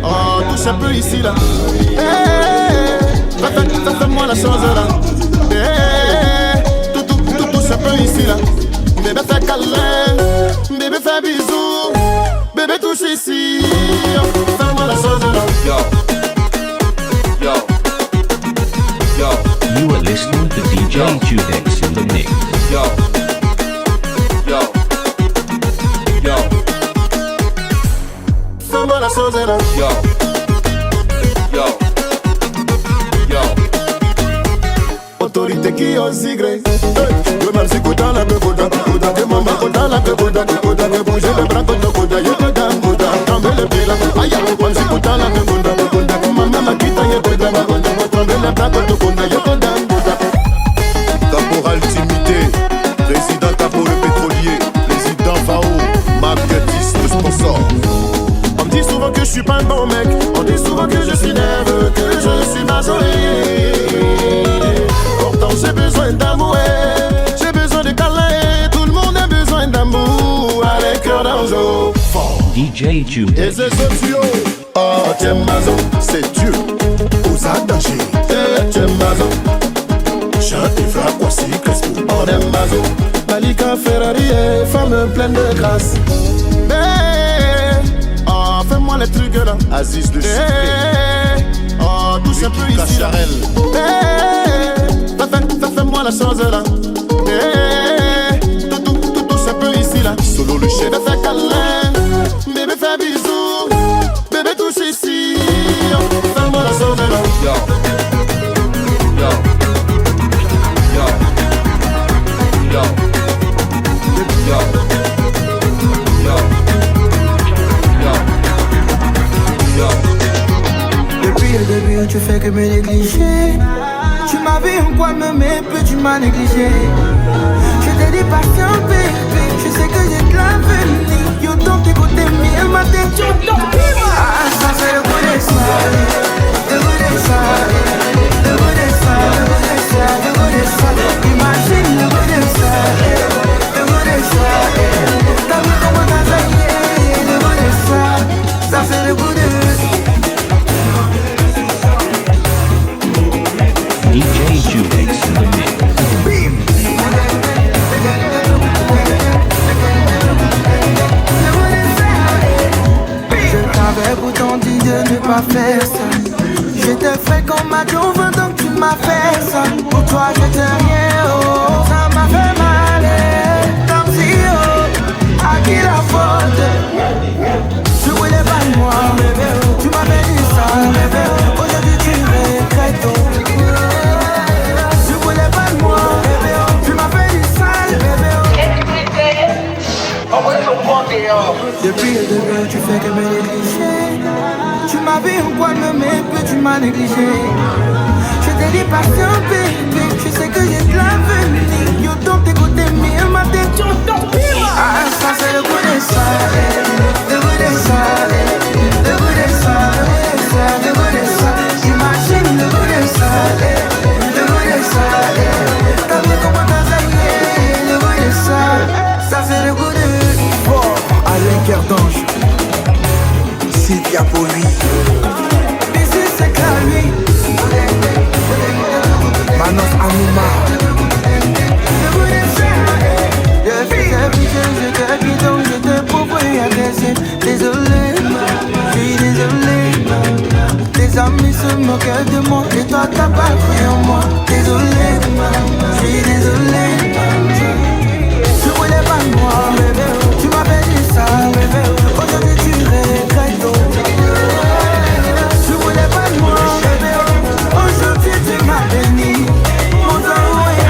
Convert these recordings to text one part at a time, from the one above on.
Oh, touche un peu ici là. Fais-moi la chose là. Tout touche un peu ici là. Bébé fais câlin, bébé fais bisous, bébé touche ici. Fais-moi la chose là. Yo. You are listening to DJ Judex in the mix. Yo. Fais-moi la chose là. Yo. Autorité qui osigre. Yo même si couta la beuda, que maman couta la beuda, que bouger les bras contre couda, yo couda, tremble les pieds là. Aïe, même si couta la beuda, que maman ma quitte yo couda, tremble les bras contre couda, yo couda. Caporal Timité, président Capo le pétrolier, président Fao, Marketis le sponsor. On me dit souvent que je suis pas un bon mec, on dit souvent que je suis nerveux, que je suis majoré. Pourtant j'ai besoin d'amour, j'ai besoin de câlins, tout le monde a besoin d'amour, avec cœur d'ange. DJ Judex. Et c'est sociaux, oh t'es mazo, C'est Dieu, aux danger. t'es mazo, Jean et Frac, voici Crespo. on est mazo. Malika Ferrari est femme pleine de grâce. Oh fais-moi les trucs là. Aziz le Sucré, Oh touche un peu ici là. Cacharel, Fais-moi la chose là. Tout touche un peu ici là. Solo le chef. Bébé fais câlin, bébé fais bisous, bébé touche ici. Fais-moi la chose là. Yo. Depuis le début, tu fais que me négliger. Tu m'as vu en quoi me mais peu tu m'as négligé. Je t'ai dit patient baby, je sais que j'ai de l'avenir. Yo donc t'écoutes mieux ma tête. Ah ça c'est le coup des salles, le goût des salles, le goût des salles, le goût des salles, le goût des salles. Imagine le goût des salles, le goût des salles. T'as vu comment t'as zaillé, le goût des salles. Ça c'est le goût des DJ Judex in the mix. Je t'avais pourtant dit de ne pas faire ça. J'étais fait comme ma Jove, donc tu m'as fait ça. Pour toi j'étais rien, oh. Ça m'a fait mal, comme si, oh. À qui la faute? Je voulais pas de moi, bébé. Tu m'avais dit ça, bébé. Aujourd'hui tu regrettes, oh. Je voulais pas de moi, bébé. Tu m'as fait du sale, bébé. Depuis le début, tu fais que me négliger. Tu m'as vu en quoi me mais plus tu m'as négligé. Je t'ai dit patient baby, je sais que j'ai de l'avenir. Yo donc t'écoutes mieux ma tête. fait le goût des soirées, le goût des soirées, le goût des soirées, le goût des soirées. Imagine le goût des soirées, le goût des soirées. T'as vu comment t'as zaïé, le goût des soirées. Ça fait le goût de Alain Kerdange, Sylvia Poli, Busy c'est clair lui. Manos Anima. J'étais pauvre et agressé. Désolé, je suis désolé. Tes amis se moquaient de moi et toi t'as pas cru en moi. Désolé, je suis désolé. Tu voulais pas de moi, bébé. Tu m'avais dit ça, bébé. Aujourd'hui tu regrettes. Tu voulais pas de moi, bébé. Aujourd'hui tu m'as béni. Mon amour est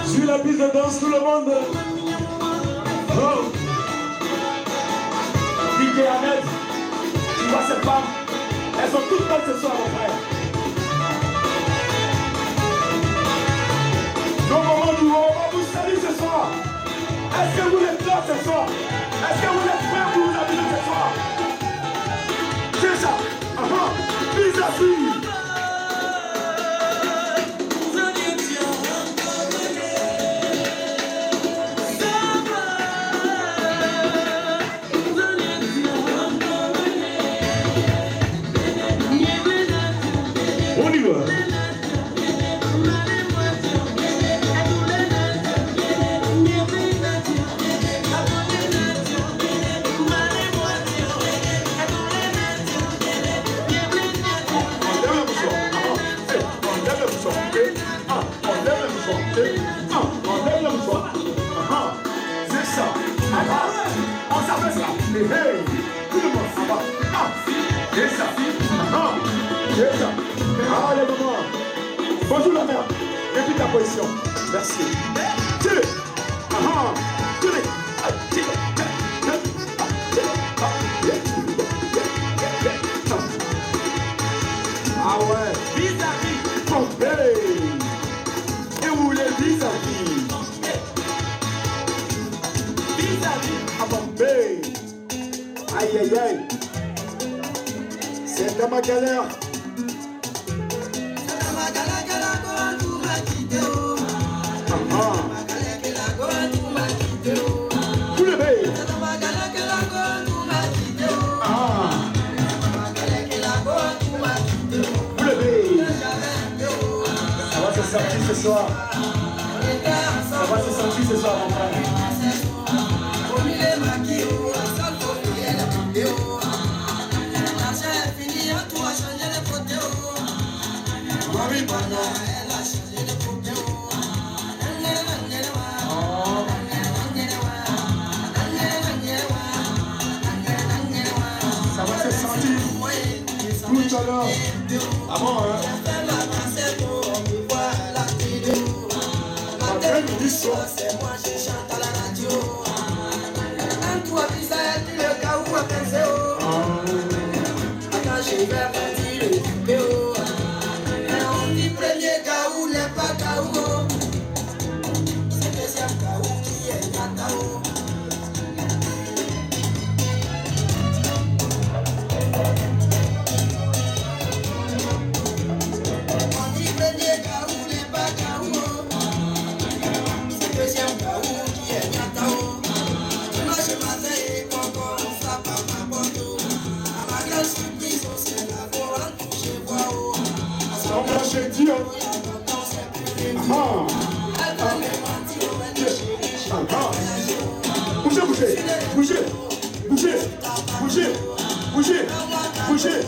Sur la piste de danse, tout le monde. Oh. DJ Ahmed, tu vois ces femmes, elles sont toutes belles ce soir, mon frère. Donc, on va vous saluer ce soir. Est-ce que vous êtes là ce soir? Est-ce que vous êtes prêts pour vous habiller ce soir? C'est ça. Vis-à-vis. On y va. C'est ça. On s'appelle ça. Hey, tout le monde s'en va. C'est ça. C'est ça. Ah, les mamans. Bonjour la mère. Depuis ta position. Merci. Tire. Tire. Ah ouais. Vis-à-vis. Pompey. Et où les vis-à-vis? Vis-à-vis. À Pompey. Aïe aïe aïe. C'est dans ma galère. Vous le veillez. Vous le veillez. Ça va se sentir ce soir. Ça va se sentir ce soir, mon frère. Ça va se sentir tout à l'heure. Ah bon, hein? C'est moi qui chante à la radio. Un toi qui s'aide le cas où à penser. Quand je vais partir le vidéo. Mais on dit premier cas où n'est pas cas où. C'est deuxième cas où qui est Natao. On dit premier cas où n'est pas cas où. Deuxième Kaou qui est Natao. Dimanche matin et encore on frappe à ma porte. À ma grande surprise, on s'est la voix, je vois où. On va chez Dieu. Bougez, bougez, bougez, bougez, bougez, bougez, bougez,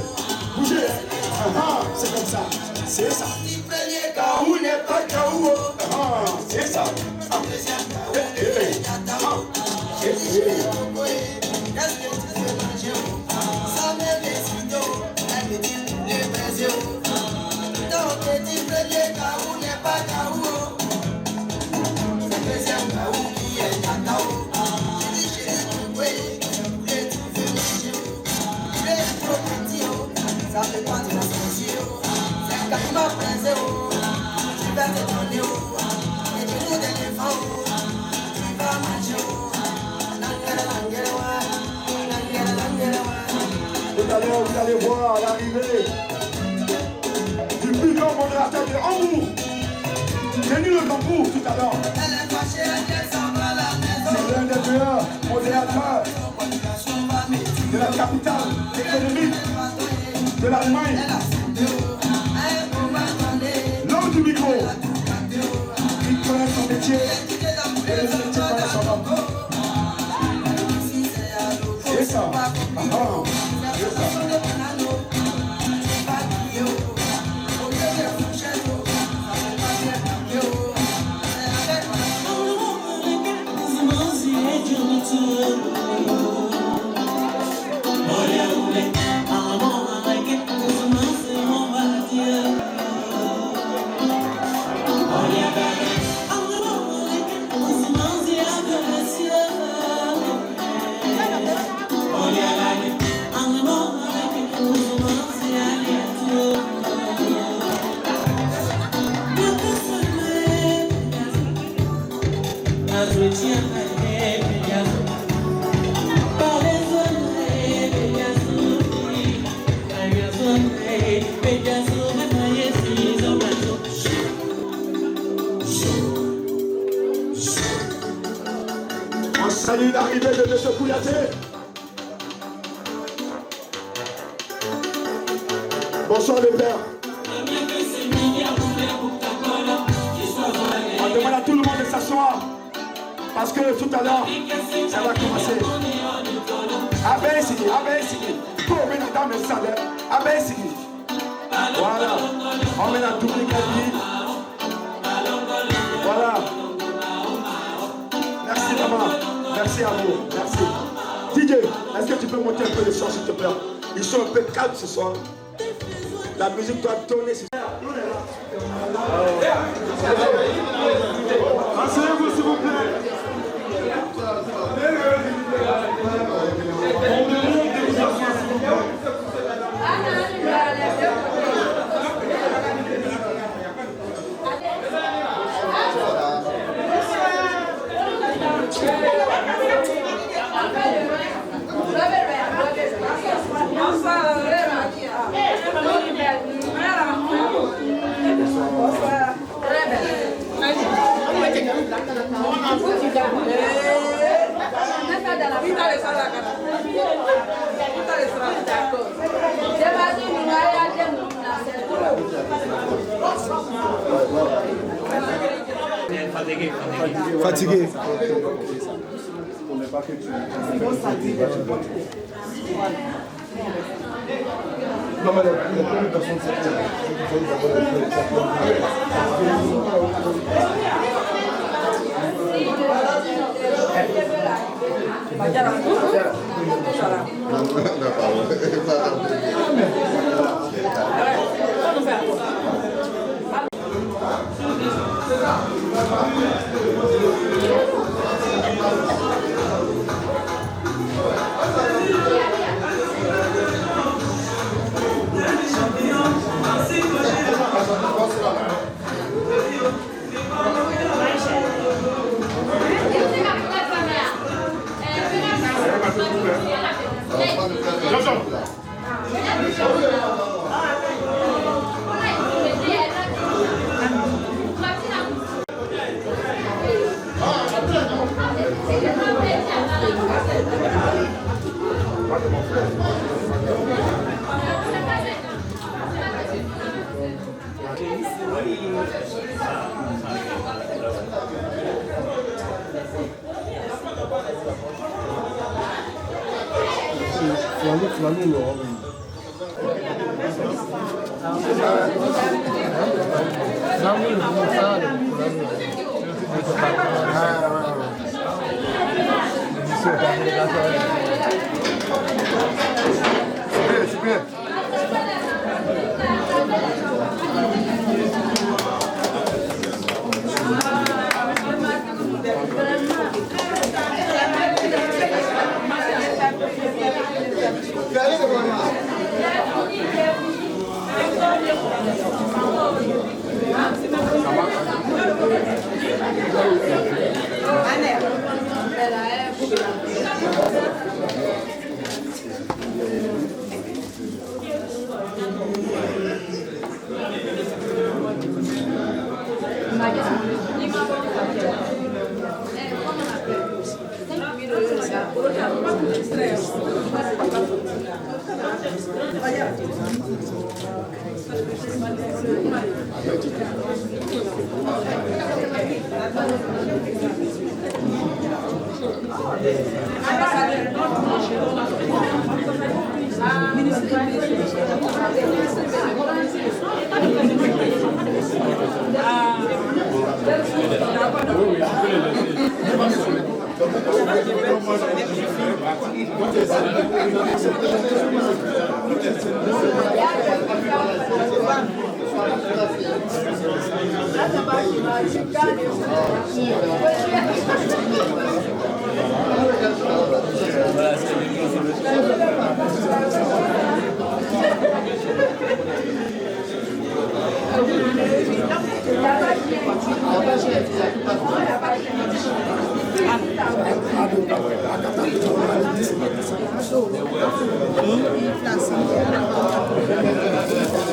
bougez. C'est comme ça. C'est ça. Kaou n'est pas Kaou. C'est ça. Ça fait pas de la sensation. C'est quand tu m'as pressé, tu vas te donner, et tu nous d'éléphant, tu vas marcher. Tout à l'heure, vous allez voir l'arrivée du plus grand modérateur de Hambourg. J'ai mis le tambour tout à l'heure. C'est l'un des meilleurs modérateurs de la capitale économique de l'Allemagne. L'homme du micro, il connaît son métier et le métier connaît son homme. C'est ça. C'est ça. On salue l'arrivée de M. Kouyaté. Bonsoir les pères. On demande à tout le monde de s'asseoir. Parce que tout à l'heure, ça va commencer. Abaissez. Pour mettre dans mes salaires. Abaissez. Voilà. On met la double cabine. Voilà. Merci maman. Merci à vous. Merci. DJ, est-ce que tu peux monter un peu le son s'il te plaît? Ils sont un peu calmes ce soir. La musique doit tourner. Asseyez-vous s'il vous plaît. Fatigué. Non, mais la première personne, c'est Super.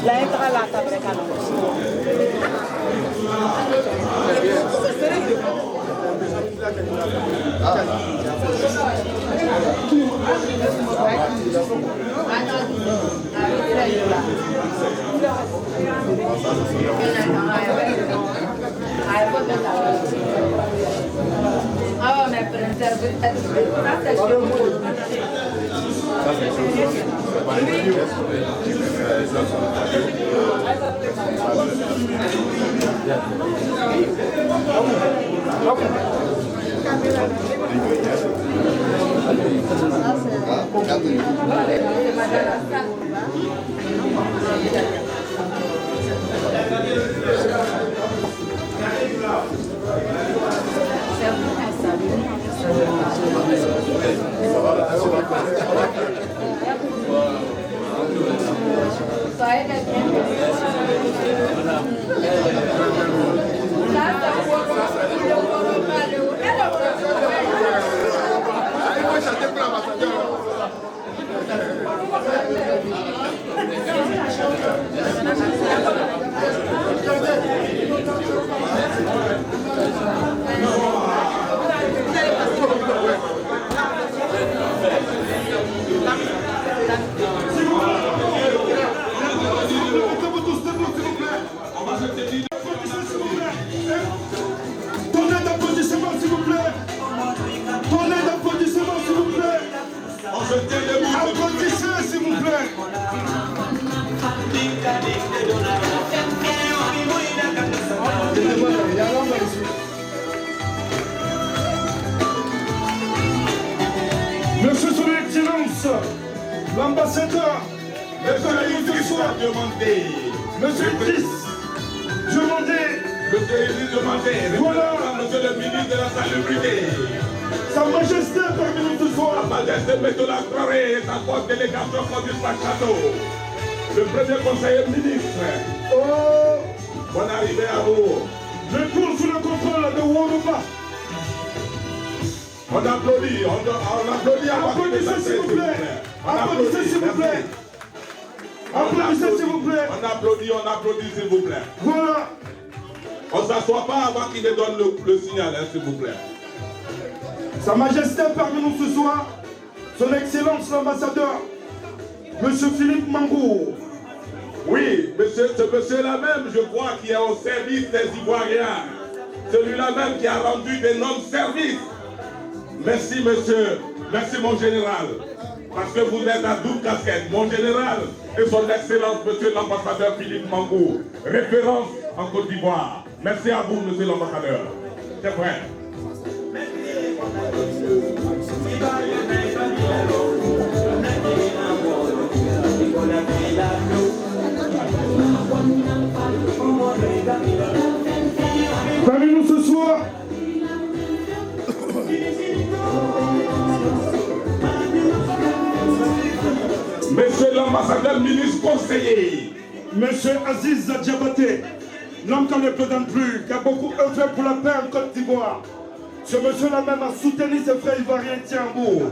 La entra la table canon. Ah, mais Applaudissez s'il vous plaît. Monsieur son Excellence, l'ambassadeur, monsieur le ministre, monsieur le fils, voilà, monsieur le ministre de la Salubrité. Sa Majesté parmi nous ce soir. Sa Majesté Maître Lacroix et sa forte délégation conduite par Château. Le premier conseiller ministre. Oh, Bonne arrivée à vous. je cours sous le contrôle de Woroba. On applaudit, on applaudit à Applaudissez s'il vous plaît. Applaudissez s'il vous plaît. Applaudissez s'il vous plaît. On applaudit s'il vous plaît. Voilà. On ne s'assoit pas avant qu'il ne donne le signal, hein, s'il vous plaît. Sa Majesté parmi nous ce soir, son Excellence l'ambassadeur, Monsieur Philippe Mangou. Oui, ce monsieur-là même, je crois, qui est au service des Ivoiriens. Celui-là même qui a rendu d'énormes services. Merci, monsieur. Merci, mon général. parce que vous êtes à double casquette, mon général et son excellence, monsieur l'ambassadeur Philippe Mangou, référence en Côte d'Ivoire. Merci à vous, monsieur l'ambassadeur. C'est vrai. Parmi nous ce soir, monsieur l'ambassadeur, ministre conseiller, monsieur Aziz Diabaté, l'homme qu'on ne présente plus, qui a beaucoup œuvré pour la paix en Côte d'Ivoire. Ce monsieur-là même a soutenu ses frères ivoiriens Tiambour.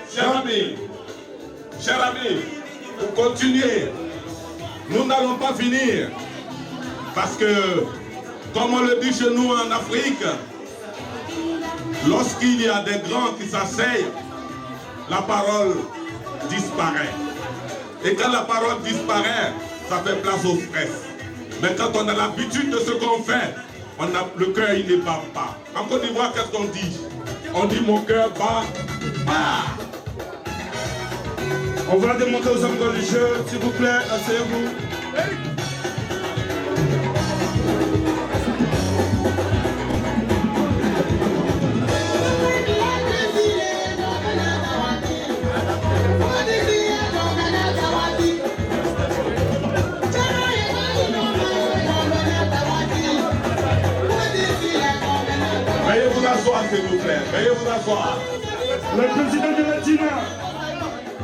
cher ami, pour continuer, nous n'allons pas finir. Parce que, comme on le dit chez nous en Afrique, lorsqu'il y a des grands qui s'asseyent, la parole disparaît. Et quand la parole disparaît, ça fait place au stress. Mais quand on a l'habitude de ce qu'on fait, le cœur il ne bat pas. En Côte d'Ivoire, qu'est-ce qu'on dit? On dit mon cœur bat. On va demander aux hommes religieux, s'il vous plaît, asseyez-vous. Veuillez vous asseoir, s'il vous plaît. Veuillez vous asseoir. Le président de la Tina,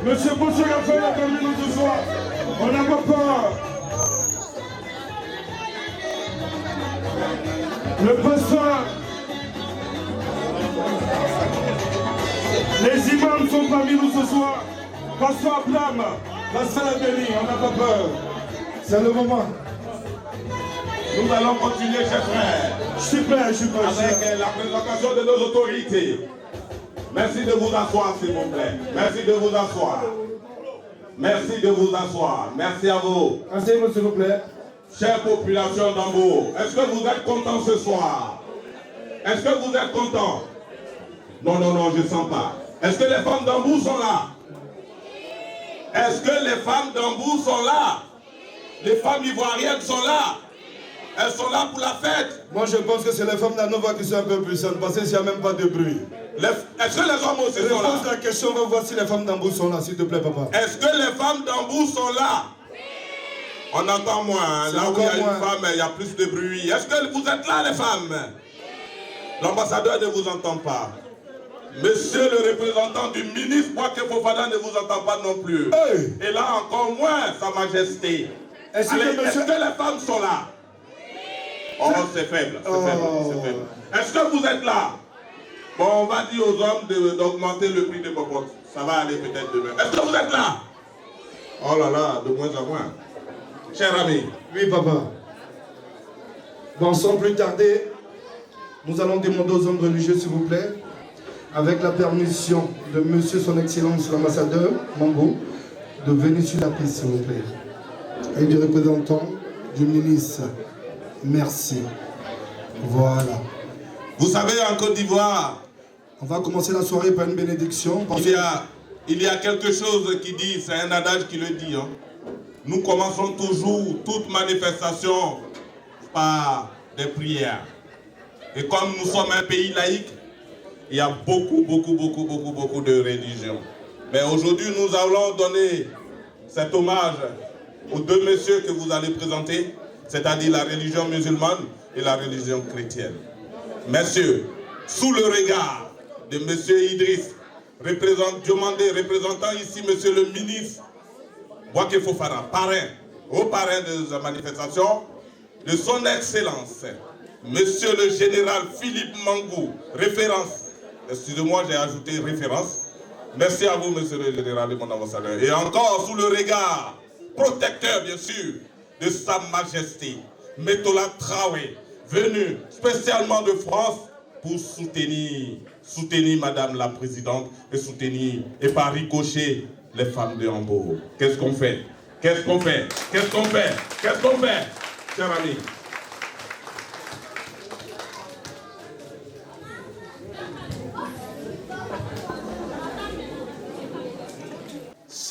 monsieur Boucher Raphaël est parmi nous ce soir. On n'a pas peur. Le pasteur, les imams sont parmi nous ce soir. Pasteur Ablam, la salle est bénie, on n'a pas peur. C'est le moment. Nous allons continuer, chers frères. Je suis prêt. Avec la présentation de nos autorités. Merci de vous asseoir, s'il vous plaît. Merci de vous asseoir. Merci de vous asseoir. Merci à vous. Asseyez-vous, s'il vous plaît. Chère population d'Ambour, est-ce que vous êtes contents ce soir? Est-ce que vous êtes contents? Non, je ne sens pas. Est-ce que les femmes d'Ambour sont là? Est-ce que les femmes d'Ambour sont là? Les femmes ivoiriennes sont là? Elles sont là pour la fête. Moi, je pense que c'est les femmes d'Anova qui sont un peu puissantes, parce qu'il n'y a même pas de bruit. Est-ce que les hommes aussi Je sont là? pose la question, on va voir si les femmes d'Ambour sont là, s'il te plaît, papa. Est-ce que les femmes d'Ambour sont là? On entend moins. Hein. Là où il y a une femme, il y a plus de bruit. Est-ce que vous êtes là, les femmes? L'ambassadeur ne vous entend pas. Monsieur le représentant du ministre Bouaké Fofana ne vous entend pas non plus. Hey. Et là, encore moins, Sa Majesté. Est-ce que les femmes sont là? Oh, c'est faible, c'est faible. Est-ce que vous êtes là? Bon, on va dire aux hommes d'augmenter le prix des popotes. Ça va aller peut-être demain. Est-ce que vous êtes là? Oh là là, de moins en moins. Cher ami. Oui, papa. Bon, sans plus tarder, nous allons demander aux hommes religieux, s'il vous plaît, avec la permission de monsieur son excellence l'ambassadeur Mangou, de venir sur la piste, s'il vous plaît. Et du représentant du ministre. Merci. Voilà. Vous savez, en Côte d'Ivoire, on va commencer la soirée par une bénédiction. Il y a quelque chose qui dit, c'est un adage qui le dit. Hein. Nous commençons toujours toute manifestation par des prières. Et comme nous sommes un pays laïque, il y a beaucoup de religions. Mais aujourd'hui, nous allons donner cet hommage aux deux messieurs que vous allez présenter, c'est-à-dire la religion musulmane et la religion chrétienne. Messieurs, sous le regard de monsieur Idriss, représentant ici monsieur le ministre Bouaké Fofana, haut parrain de la manifestation, de son excellence, monsieur le général Philippe Mangou, référence, excusez-moi j'ai ajouté référence, merci à vous monsieur le général et mon ambassadeur, et encore sous le regard protecteur bien sûr, de Sa Majesté, Metola Traoré, venu spécialement de France pour soutenir Madame la Présidente et par ricochet les femmes de Hambourg. Qu'est-ce qu'on fait? Qu'est-ce qu'on fait? Qu'est-ce qu'on fait? Qu'est-ce qu'on fait, cher ami?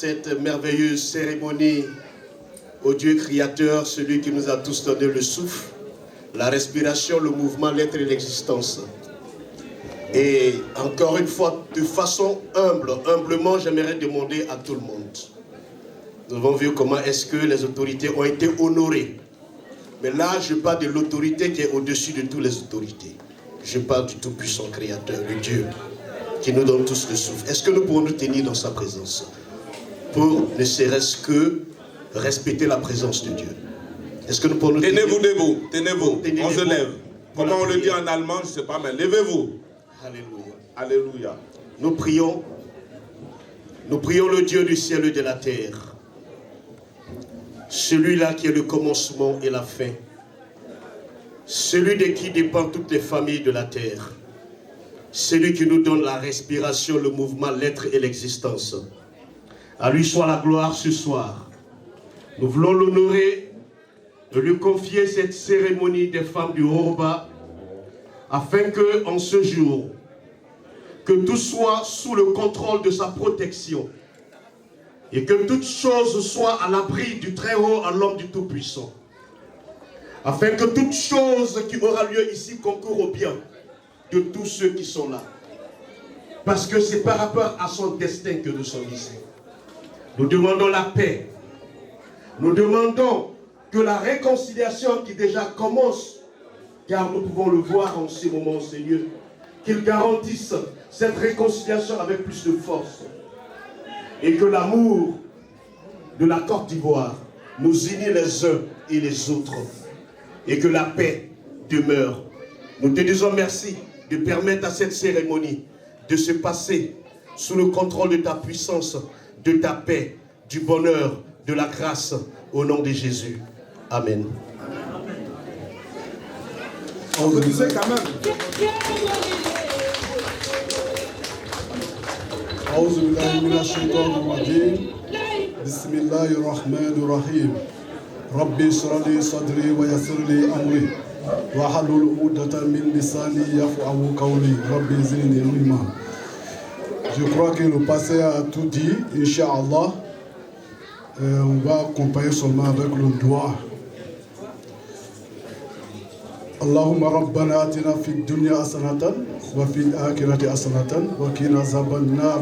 cette merveilleuse cérémonie au Dieu créateur, celui qui nous a tous donné le souffle, la respiration, le mouvement, l'être et l'existence. Et encore une fois, de façon humblement, j'aimerais demander à tout le monde. Nous avons vu comment est-ce que les autorités ont été honorées. Mais là, je parle de l'autorité qui est au-dessus de toutes les autorités. Je parle du tout-puissant créateur, le Dieu, qui nous donne tous le souffle. Est-ce que nous pouvons nous tenir dans sa présence pour ne serait-ce que respecter la présence de Dieu? Est-ce que nous pouvons nous tenir? Tenez-vous debout, tenez-vous, on se lève. Comment on le dit en allemand, je ne sais pas, mais levez-vous. Alléluia. Alléluia. Nous prions le Dieu du ciel et de la terre. Celui-là qui est le commencement et la fin. Celui de qui dépendent toutes les familles de la terre. Celui qui nous donne la respiration, le mouvement, l'être et l'existence. À lui soit la gloire ce soir. Nous voulons l'honorer, de lui confier cette cérémonie des femmes du Horba, afin que, en ce jour, que tout soit sous le contrôle de sa protection et que toute chose soit à l'abri du Très-Haut à l'homme du Tout-Puissant, afin que toute chose qui aura lieu ici concourt au bien de tous ceux qui sont là. Parce que c'est par rapport à son destin que nous sommes ici. Nous demandons la paix. Nous demandons que la réconciliation qui déjà commence, car nous pouvons le voir en ces moments, Seigneur, qu'il garantisse cette réconciliation avec plus de force. Et que l'amour de la Côte d'Ivoire nous unit les uns et les autres. Et que la paix demeure. Nous te disons merci de permettre à cette cérémonie de se passer sous le contrôle de ta puissance, de ta paix, du bonheur, de la grâce, au nom de Jésus. Amen. On vous disait quand même. أعوذ بالله من الشيطان الرجيم بسم الله الرحمن الرحيم ربي اشرح لي صدري ويسر لي أمري واحلل عقدة من لساني يفقهوا قولي ربي زدني علما. Je crois que le passé a tout dit, Inch'Allah. On va accompagner seulement avec le doigt. اللهم ربنا آتنا في الدنيا حسنة وفي الآخرة حسنة وقنا عذاب النار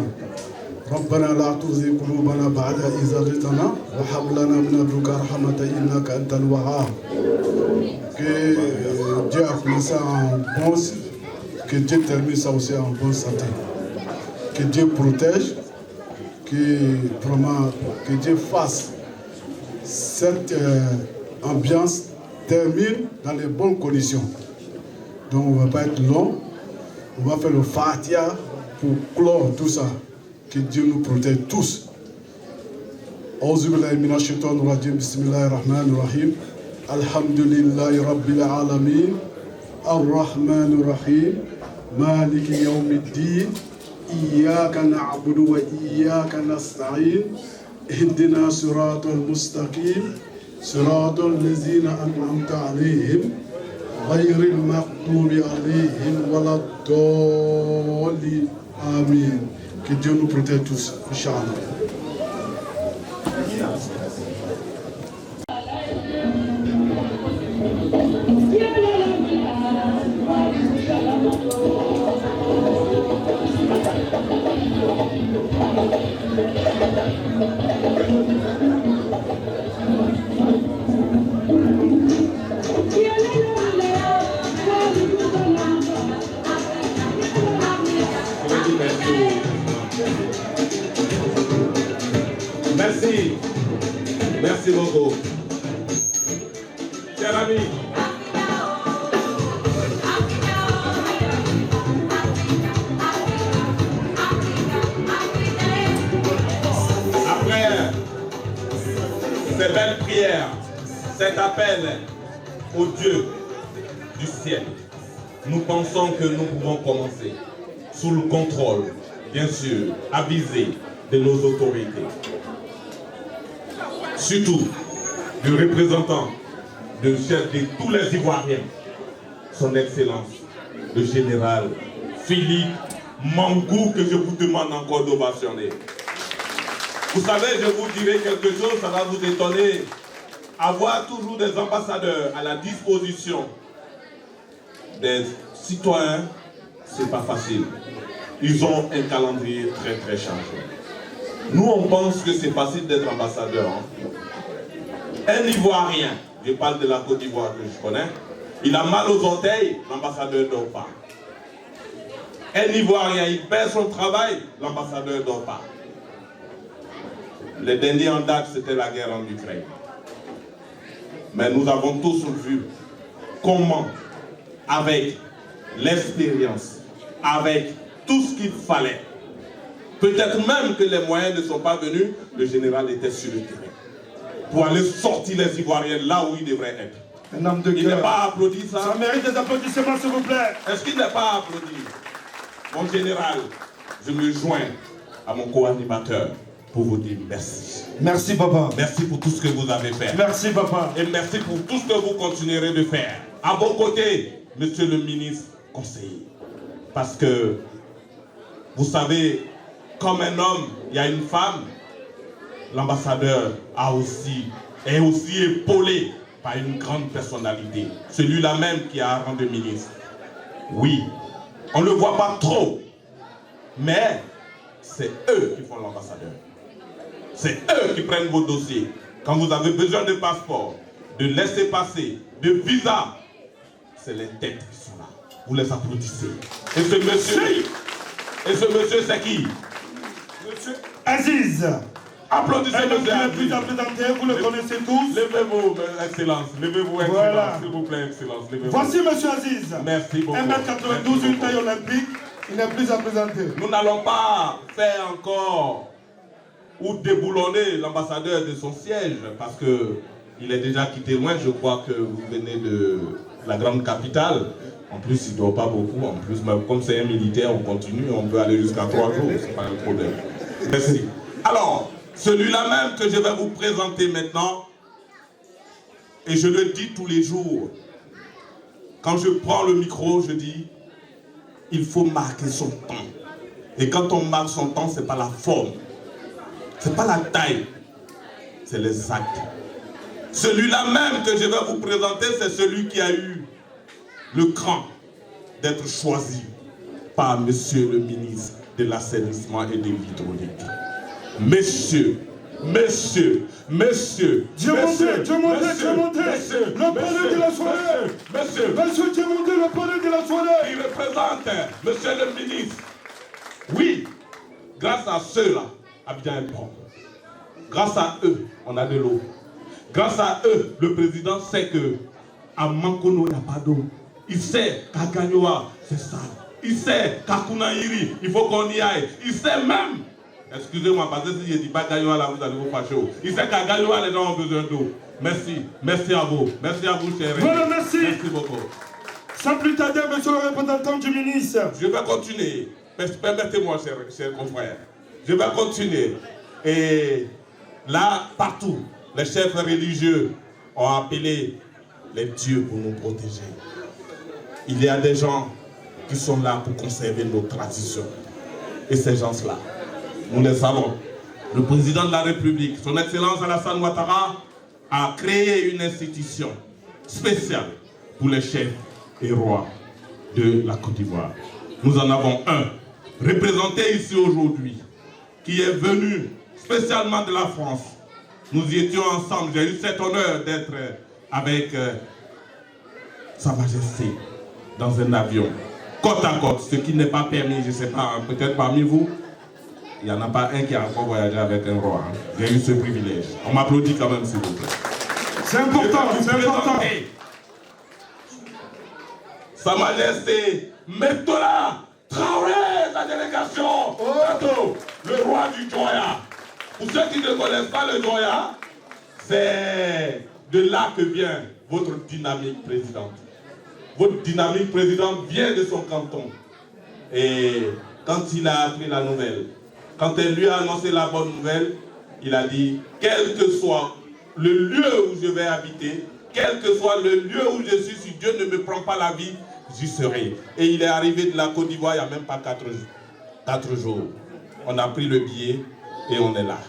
ربنا لا تزغ قلوبنا بعد إذ هديتنا وهب لنا من لدنك رحمة إنك أنت الوهاب. Que Dieu a commencé en bon, que Dieu termine ça aussi en bonne santé. Que Dieu protège, que Dieu fasse cette ambiance termine dans les bonnes conditions. Donc on ne va pas être long. On va faire le Fatiha pour clore tout ça. Que Dieu nous protège tous. Auzu billahi minash shaitanir rajim. Bismillahir rahmanir rahim. Alhamdulillahi rabbil alamin. Ar-Rahmanir Rahim. Maliki yawmiddin. Iyyaka na'budu wa iyyaka nasta'in. Ihdina siratal mustaqim. صراط الذين أنعمت عليهم غير المغضوب عليهم ولا الضالين آمين. Que Dieu nous protège tous, Inch'Allah. Merci. Merci beaucoup. Chers amis, après ces belles prières, cet appel au Dieu du ciel, nous pensons que nous pouvons commencer sous le contrôle, bien sûr, avisé de nos autorités. Surtout du représentant, du chef de tous les Ivoiriens, son Excellence, le général Philippe Mangou, que je vous demande encore d'ovationner. Vous savez, je vous dirai quelque chose, ça va vous étonner. Avoir toujours des ambassadeurs à la disposition des citoyens, c'est pas facile. Ils ont un calendrier très très chargé. Nous, on pense que c'est facile d'être ambassadeur. Hein. Un Ivoirien, je parle de la Côte d'Ivoire que je connais, il a mal aux orteils, l'ambassadeur ne dort pas. Un Ivoirien, il perd son travail, l'ambassadeur ne dort pas. Le dernier en date, c'était la guerre en Ukraine. Mais nous avons tous vu comment, avec l'expérience, avec tout ce qu'il fallait, peut-être même que les moyens ne sont pas venus, le général était sur le terrain pour aller sortir les Ivoiriens là où ils devraient être. Un homme de Il n'est pas applaudi, ça. Ça mérite des applaudissements, s'il vous plaît. Est-ce qu'il n'est pas applaudi? Mon général, je me joins à mon co-animateur pour vous dire merci. Merci, papa. Merci pour tout ce que vous avez fait. Merci, papa. Et merci pour tout ce que vous continuerez de faire. À vos côtés, monsieur le ministre conseiller. Parce que, vous savez, comme un homme, il y a une femme, l'ambassadeur est aussi épaulé par une grande personnalité. Celui-là même qui a un rang de ministre. Oui, on ne le voit pas trop, mais c'est eux qui font l'ambassadeur. C'est eux qui prennent vos dossiers. Quand vous avez besoin de passeport, de laisser-passer, de visa, c'est les têtes qui sont là. Vous les applaudissez. Et ce monsieur, c'est qui? Monsieur Aziz. Applaudissez un homme monsieur qui n'est Aziz. plus à présenter, vous le connaissez tous. Levez-vous, Excellence. Levez-vous, Excellence. Voilà. S'il vous plaît, Excellence. Levez-vous. Voici monsieur Aziz. Merci beaucoup. 1m92, une taille olympique. Il n'est plus à présenter. Nous n'allons pas faire encore ou déboulonner l'ambassadeur de son siège parce qu'il est déjà quitté loin. Je crois que vous venez de la grande capitale. En plus, il ne dort pas beaucoup. En plus, même comme c'est un militaire, on continue. On peut aller jusqu'à 3 jours. Ce n'est pas un problème. Merci. Alors, celui-là même que je vais vous présenter maintenant, et je le dis tous les jours, quand je prends le micro, je dis, il faut marquer son temps. Et quand on marque son temps, ce n'est pas la forme, ce n'est pas la taille, c'est les actes. Celui-là même que je vais vous présenter, c'est celui qui a eu le cran d'être choisi par monsieur le ministre de l'assainissement et de l'hydraulique. Monsieur, le palais de la soirée. Monsieur Diamondé, le palais de la soirée. Il représente monsieur le ministre. Oui, grâce à ceux-là, Abidjan est propre. Grâce à eux, on a de l'eau. Grâce à eux, le président sait que à Mankono, il n'y a pas d'eau. Il sait qu'à Gagnoa, c'est sale. Il sait qu'à Kounaïri, il faut qu'on y aille. Il sait même, excusez-moi, parce que si je ne dis pas Gagnoa, là, vous allez vous fâcher. Il sait qu'à Gagnoa, les gens ont besoin d'eau. Merci. Merci à vous. Merci à vous, chers. Voilà, merci. Merci beaucoup. Sans plus tarder, monsieur le représentant du ministre. Je vais continuer. Permettez-moi, chers confrères. Je vais continuer. Et là, partout, les chefs religieux ont appelé les dieux pour nous protéger. Il y a des gens qui sont là pour conserver nos traditions. Et ces gens-là, nous les savons. Le président de la République, son Excellence Alassane Ouattara, a créé une institution spéciale pour les chefs et rois de la Côte d'Ivoire. Nous en avons un, représenté ici aujourd'hui, qui est venu spécialement de la France. Nous y étions ensemble. J'ai eu cet honneur d'être avec Sa Majesté dans un avion, côte à côte, ce qui n'est pas permis, je ne sais pas, peut-être parmi vous, il n'y en a pas un qui a encore voyagé avec un roi. Hein. J'ai eu ce privilège. On m'applaudit quand même, s'il vous plaît. C'est important, c'est important. Sa Majesté Metola Traoré, la délégation, le roi du Joya. Pour ceux qui ne connaissent pas le Joya, c'est de là que vient votre dynamique présidente. Votre dynamique présidente vient de son canton. Et quand il a appris la nouvelle, quand elle lui a annoncé la bonne nouvelle, il a dit, quel que soit le lieu où je vais habiter, quel que soit le lieu où je suis, si Dieu ne me prend pas la vie, j'y serai. Et il est arrivé de la Côte d'Ivoire il n'y a même pas 4 jours. On a pris le billet et on est là.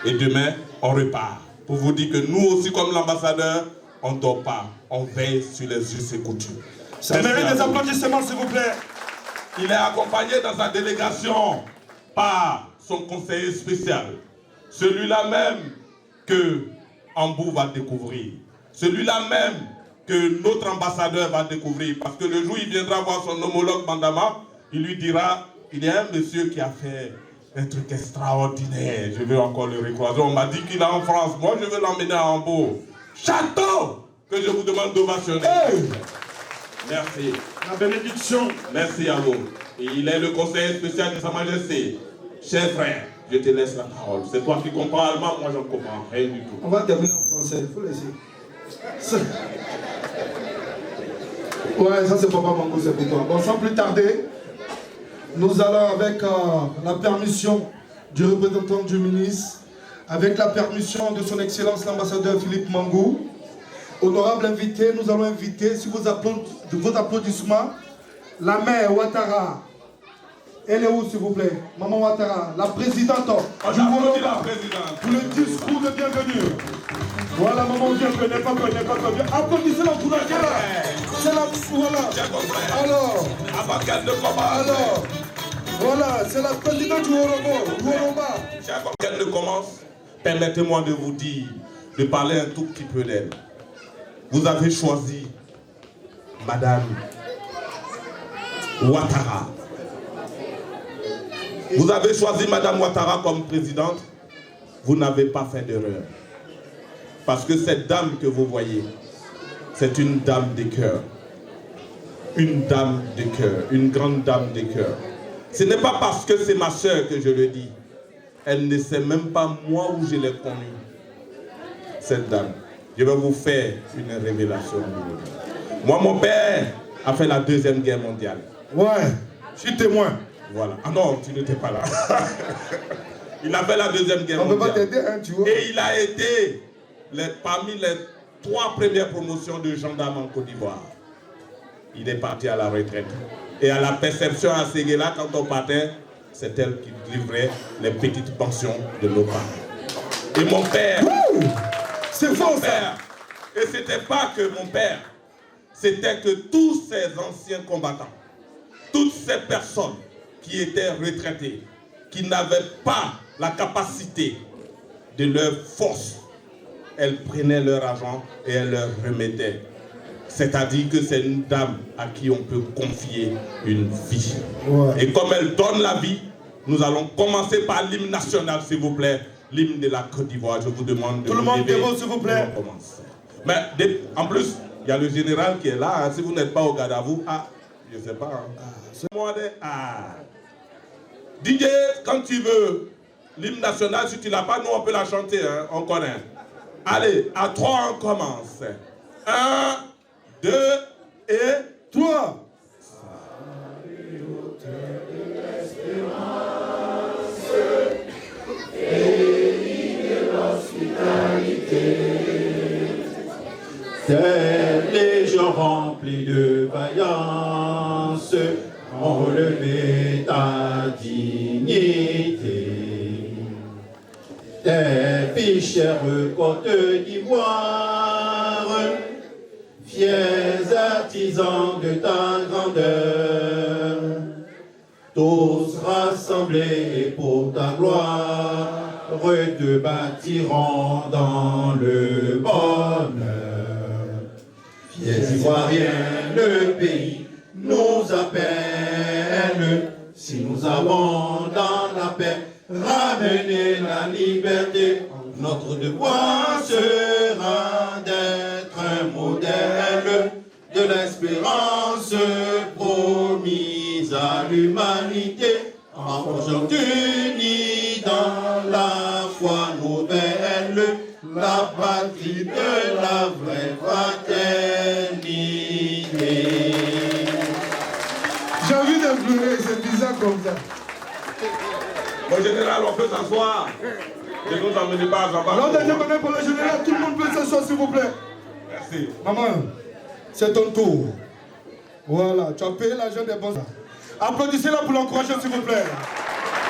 Et demain, on repart. Pour vous dire que nous aussi, comme l'ambassadeur, on ne dort pas. On veille sur les us et coutumes. Ça mérite des applaudissements, s'il vous plaît. Il est accompagné dans sa délégation par son conseiller spécial. Celui-là même que Ambou va découvrir. Celui-là même que notre ambassadeur va découvrir. Parce que le jour où il viendra voir son homologue Bandama, il lui dira, il y a un monsieur qui a fait un truc extraordinaire. Je veux encore le recroiser. On m'a dit qu'il est en France. Moi, je veux l'emmener à Hambourg. Château que je vous demande d'ovationner. Hey! Merci. La bénédiction. Merci à vous. Et il est le conseiller spécial de Sa Majesté. Cher frère, je te laisse la parole. C'est toi qui comprends allemand, moi je ne comprends rien du tout. On va terminer en français, il faut laisser. Ouais, ça c'est Papa Mango, c'est pour toi. Bon, sans plus tarder, nous allons avec la permission du représentant du ministre, avec la permission de son Excellence l'ambassadeur Philippe Mangou. Honorable invité, nous allons inviter, sur vos applaudissements, la mère Ouattara. Elle est où, s'il vous plaît? Maman Ouattara, la présidente du Woloba, pour le discours de bienvenue. Voilà, maman, bienvenue, pas connu. Applaudissez-la pour laquelle c'est la... Voilà. Alors, voilà, c'est la présidente du Woloba. Avant qu'elle ne commence, permettez-moi de vous dire, de parler un tout petit peu d'elle. Vous avez choisi Madame Ouattara. Vous avez choisi Madame Ouattara comme présidente. Vous n'avez pas fait d'erreur. Parce que cette dame que vous voyez, c'est une dame de cœur. Une dame de cœur. Une grande dame de cœur. Ce n'est pas parce que c'est ma soeur que je le dis. Elle ne sait même pas moi où je l'ai connue. Cette dame. Je vais vous faire une révélation. Moi, mon père a fait la Deuxième Guerre mondiale. Ouais, je suis témoin. Voilà. Ah non, tu n'étais pas là. Il a fait la Deuxième Guerre mondiale. On ne peut pas t'aider, hein, tu vois. Et il a été parmi les 3 premières promotions de gendarme en Côte d'Ivoire. Il est parti à la retraite. Et à la perception à Séguéla, quand on partait, c'est elle qui livrait les petites pensions de nos parents. Et mon père... C'est faux, ça. Et c'était pas que mon père, c'était que tous ces anciens combattants, toutes ces personnes qui étaient retraitées, qui n'avaient pas la capacité de leur force, elles prenaient leur argent et elles leur remettaient. C'est-à-dire que c'est une dame à qui on peut confier une vie. Ouais. Et comme elle donne la vie, nous allons commencer par l'hymne national, s'il vous plaît. L'hymne de la Côte d'Ivoire, je vous demande de... Tout le monde debout, s'il vous plaît. On commence. Mais en plus, il y a le général qui est là. Hein. Si vous n'êtes pas au garde à vous, je ne sais pas. Hein. C'est moi de... DJ, quand tu veux, l'hymne national, si tu ne l'as pas, nous on peut la chanter, hein. On connaît. Allez, à 3 on commence. 1, 2 et 3. Des légions remplies de vaillance ont relevé ta dignité. Des fichères Côte d'Ivoire, fiers artisans de ta grandeur, tous rassemblés pour ta gloire, te bâtiront dans le bonheur. Fiers Ivoiriens, le pays nous appelle. Si nous avons dans la paix ramené la liberté, notre devoir sera d'être un modèle de l'espérance promise à l'humanité, en forgeant unis dans la foi nouvelle, la patrie de la vraie fraternité. J'ai envie de pleurer, c'est bizarre comme ça. Mon général, on peut s'asseoir. Ne nous emmenez pas à s'asseoir. L'ordre est donné pour le général, tout le monde peut s'asseoir s'il vous plaît. Merci. Maman, c'est ton tour. Voilà, tu as payé l'argent des bons. Applaudissez-la pour l'encourager s'il vous plaît.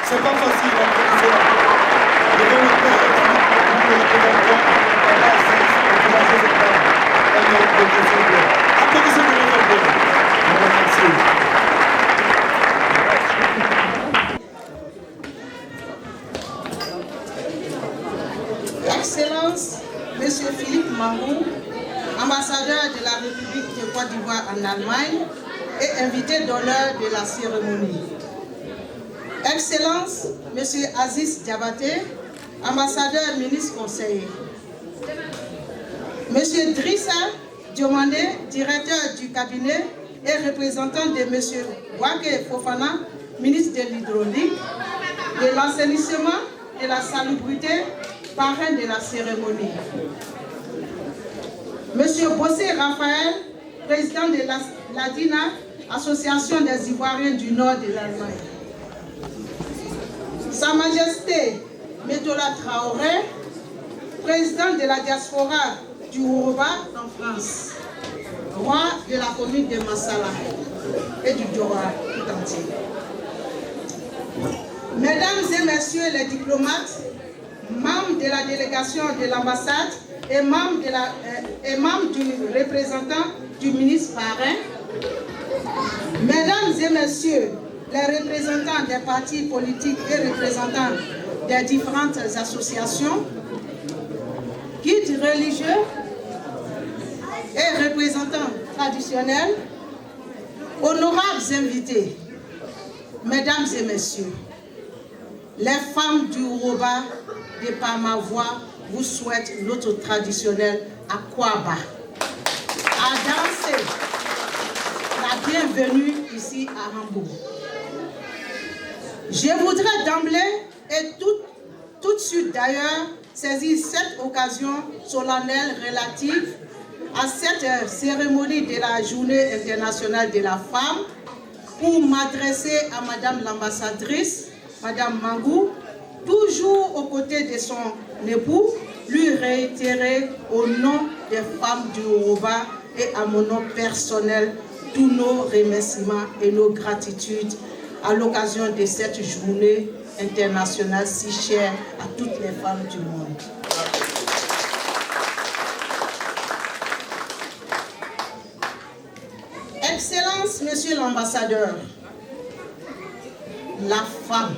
C'est pas facile, applaudissez-la. Excellence, Monsieur Philippe Mangou, ambassadeur de la République de Côte d'Ivoire en Allemagne et invité d'honneur de la cérémonie. Excellence, Monsieur Aziz Diabaté, ambassadeur ministre conseiller. Monsieur Drissa Diomandé, directeur du cabinet et représentant de Monsieur Wake Fofana, ministre de l'hydraulique, de l'assainissement et de la salubrité, parrain de la cérémonie. Monsieur Bossé Raphaël, président de la DINA, Association des Ivoiriens du Nord de l'Allemagne. Sa Majesté Métola Traoré, président de la diaspora du Yoruba en France, roi de la commune de Massala et du Dora tout entier. Mesdames et messieurs les diplomates, membres de la délégation de l'ambassade et membres du représentant du ministre parrain, mesdames et messieurs les représentants des partis politiques et représentants des différentes associations, guides religieux et représentants traditionnels, honorables invités, mesdames et messieurs, les femmes du Yoruba, de par ma voix, vous souhaitent notre traditionnel Akwaba. À danser la bienvenue ici à Hambourg. Je voudrais d'emblée et tout de suite d'ailleurs saisir cette occasion solennelle relative à cette cérémonie de la Journée internationale de la femme pour m'adresser à Madame l'ambassadrice, Madame Mangou, toujours aux côtés de son époux, lui réitérer au nom des femmes du Yoruba et à mon nom personnel tous nos remerciements et nos gratitudes à l'occasion de cette journée internationale si chère à toutes les femmes du monde. Excellence, Monsieur l'ambassadeur, la femme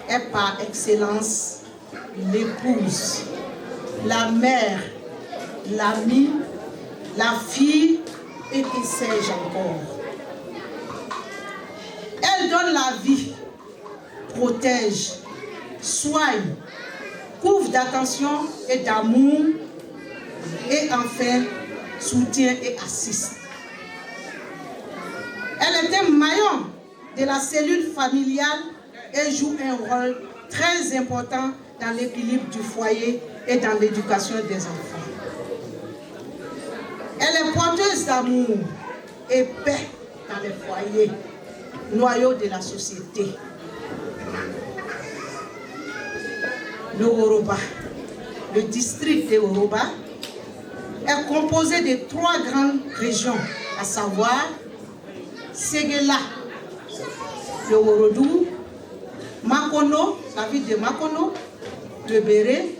est par excellence l'épouse, la mère, l'amie, la fille et que sais-je encore. Elle donne la vie, protège, soigne, couvre d'attention et d'amour et enfin soutient et assiste. Elle est un maillon de la cellule familiale et joue un rôle très important dans l'équilibre du foyer et dans l'éducation des enfants. Elle est porteuse d'amour et paix dans les foyers, noyau de la société. Le Yoruba, le district de Yoruba, est composé de 3 grandes régions, à savoir Ségéla, le Worodou, Makono, la ville de Makono, le Béré,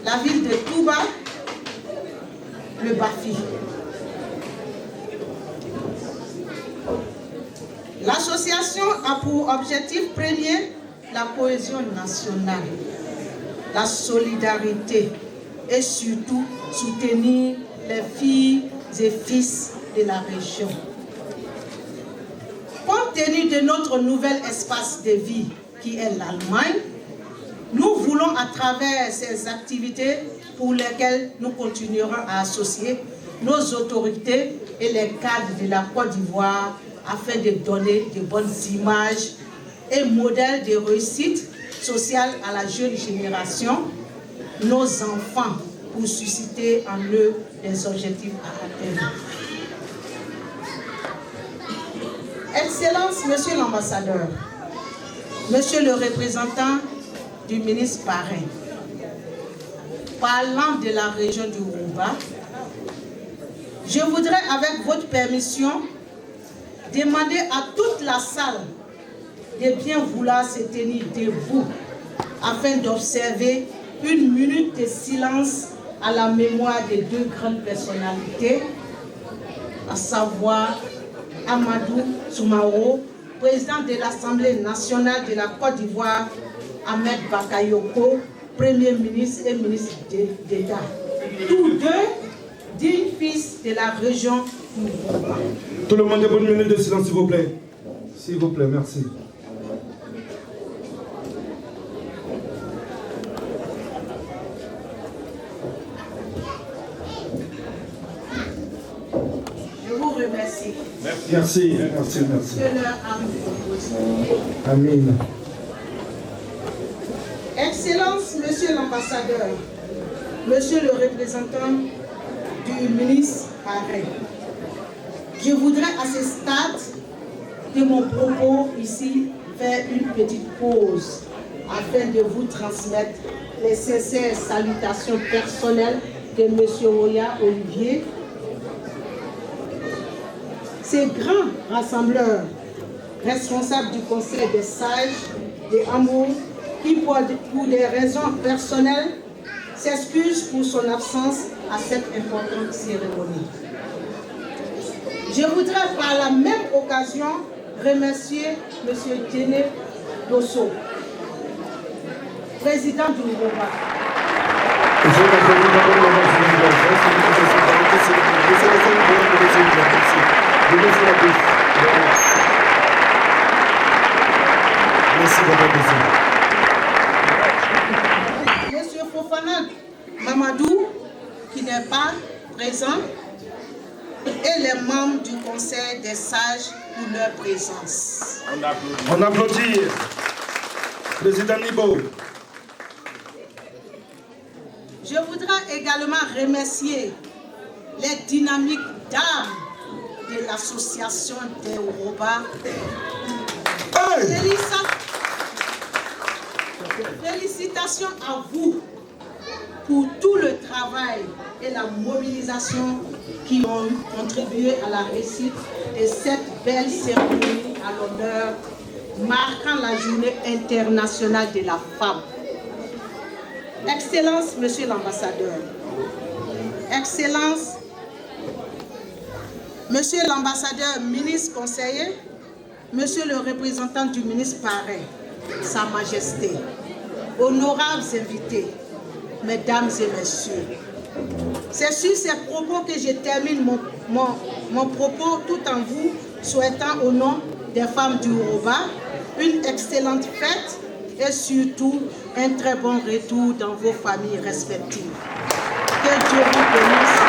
la ville de Touba, le Bafi. L'association a pour objectif premier la cohésion nationale, la solidarité et surtout soutenir les filles et fils de la région. Compte tenu de notre nouvel espace de vie qui est l'Allemagne, nous voulons à travers ces activités pour lesquelles nous continuerons à associer nos autorités et les cadres de la Côte d'Ivoire afin de donner de bonnes images et modèles de réussite sociale à la jeune génération, nos enfants, pour susciter en eux des objectifs à atteindre. Excellence, Monsieur l'ambassadeur, Monsieur le représentant du ministre parrain, parlant de la région du Yoruba, je voudrais, avec votre permission, demander à toute la salle de bien vouloir se tenir debout afin d'observer une minute de silence à la mémoire des deux grandes personnalités, à savoir Amadou Soumaoro, président de l'Assemblée nationale de la Côte d'Ivoire, Ahmed Bakayoko, Premier ministre et ministre d'État. Tous deux dignes fils de la région du Yoruba. Tout le monde est pour une minute de silence, s'il vous plaît. S'il vous plaît, merci. Je vous remercie. Merci. Que leur âme repose. Amen. Excellence, Monsieur l'ambassadeur, Monsieur le représentant du ministre Paré, je voudrais à ce stade de mon propos ici faire une petite pause afin de vous transmettre les sincères salutations personnelles de Monsieur Oya Olivier, ces grands rassembleurs, responsables du Conseil des sages de Amour, qui pour des raisons personnelles s'excuse pour son absence à cette importante cérémonie. Je voudrais par la même occasion remercier M. Djene Dosso, président du Yoruba. Monsieur Fofana Mamadou, qui n'est pas présent, et les membres du Conseil des sages pour leur présence. On applaudit. Président Nibo. Je voudrais également remercier les dynamiques d'âme de l'association des Yoruba. Félicitations à vous pour tout le travail et la mobilisation qui ont contribué à la réussite de cette belle cérémonie à l'honneur marquant la journée internationale de la femme. Excellence, Monsieur l'ambassadeur. Excellence, Monsieur l'ambassadeur, ministre conseiller, Monsieur le représentant du ministre Paré, Sa Majesté, honorables invités, Mesdames et Messieurs. C'est sur ces propos que je termine mon propos tout en vous souhaitant au nom des femmes du Yoruba une excellente fête et surtout un très bon retour dans vos familles respectives. Que Dieu vous bénisse.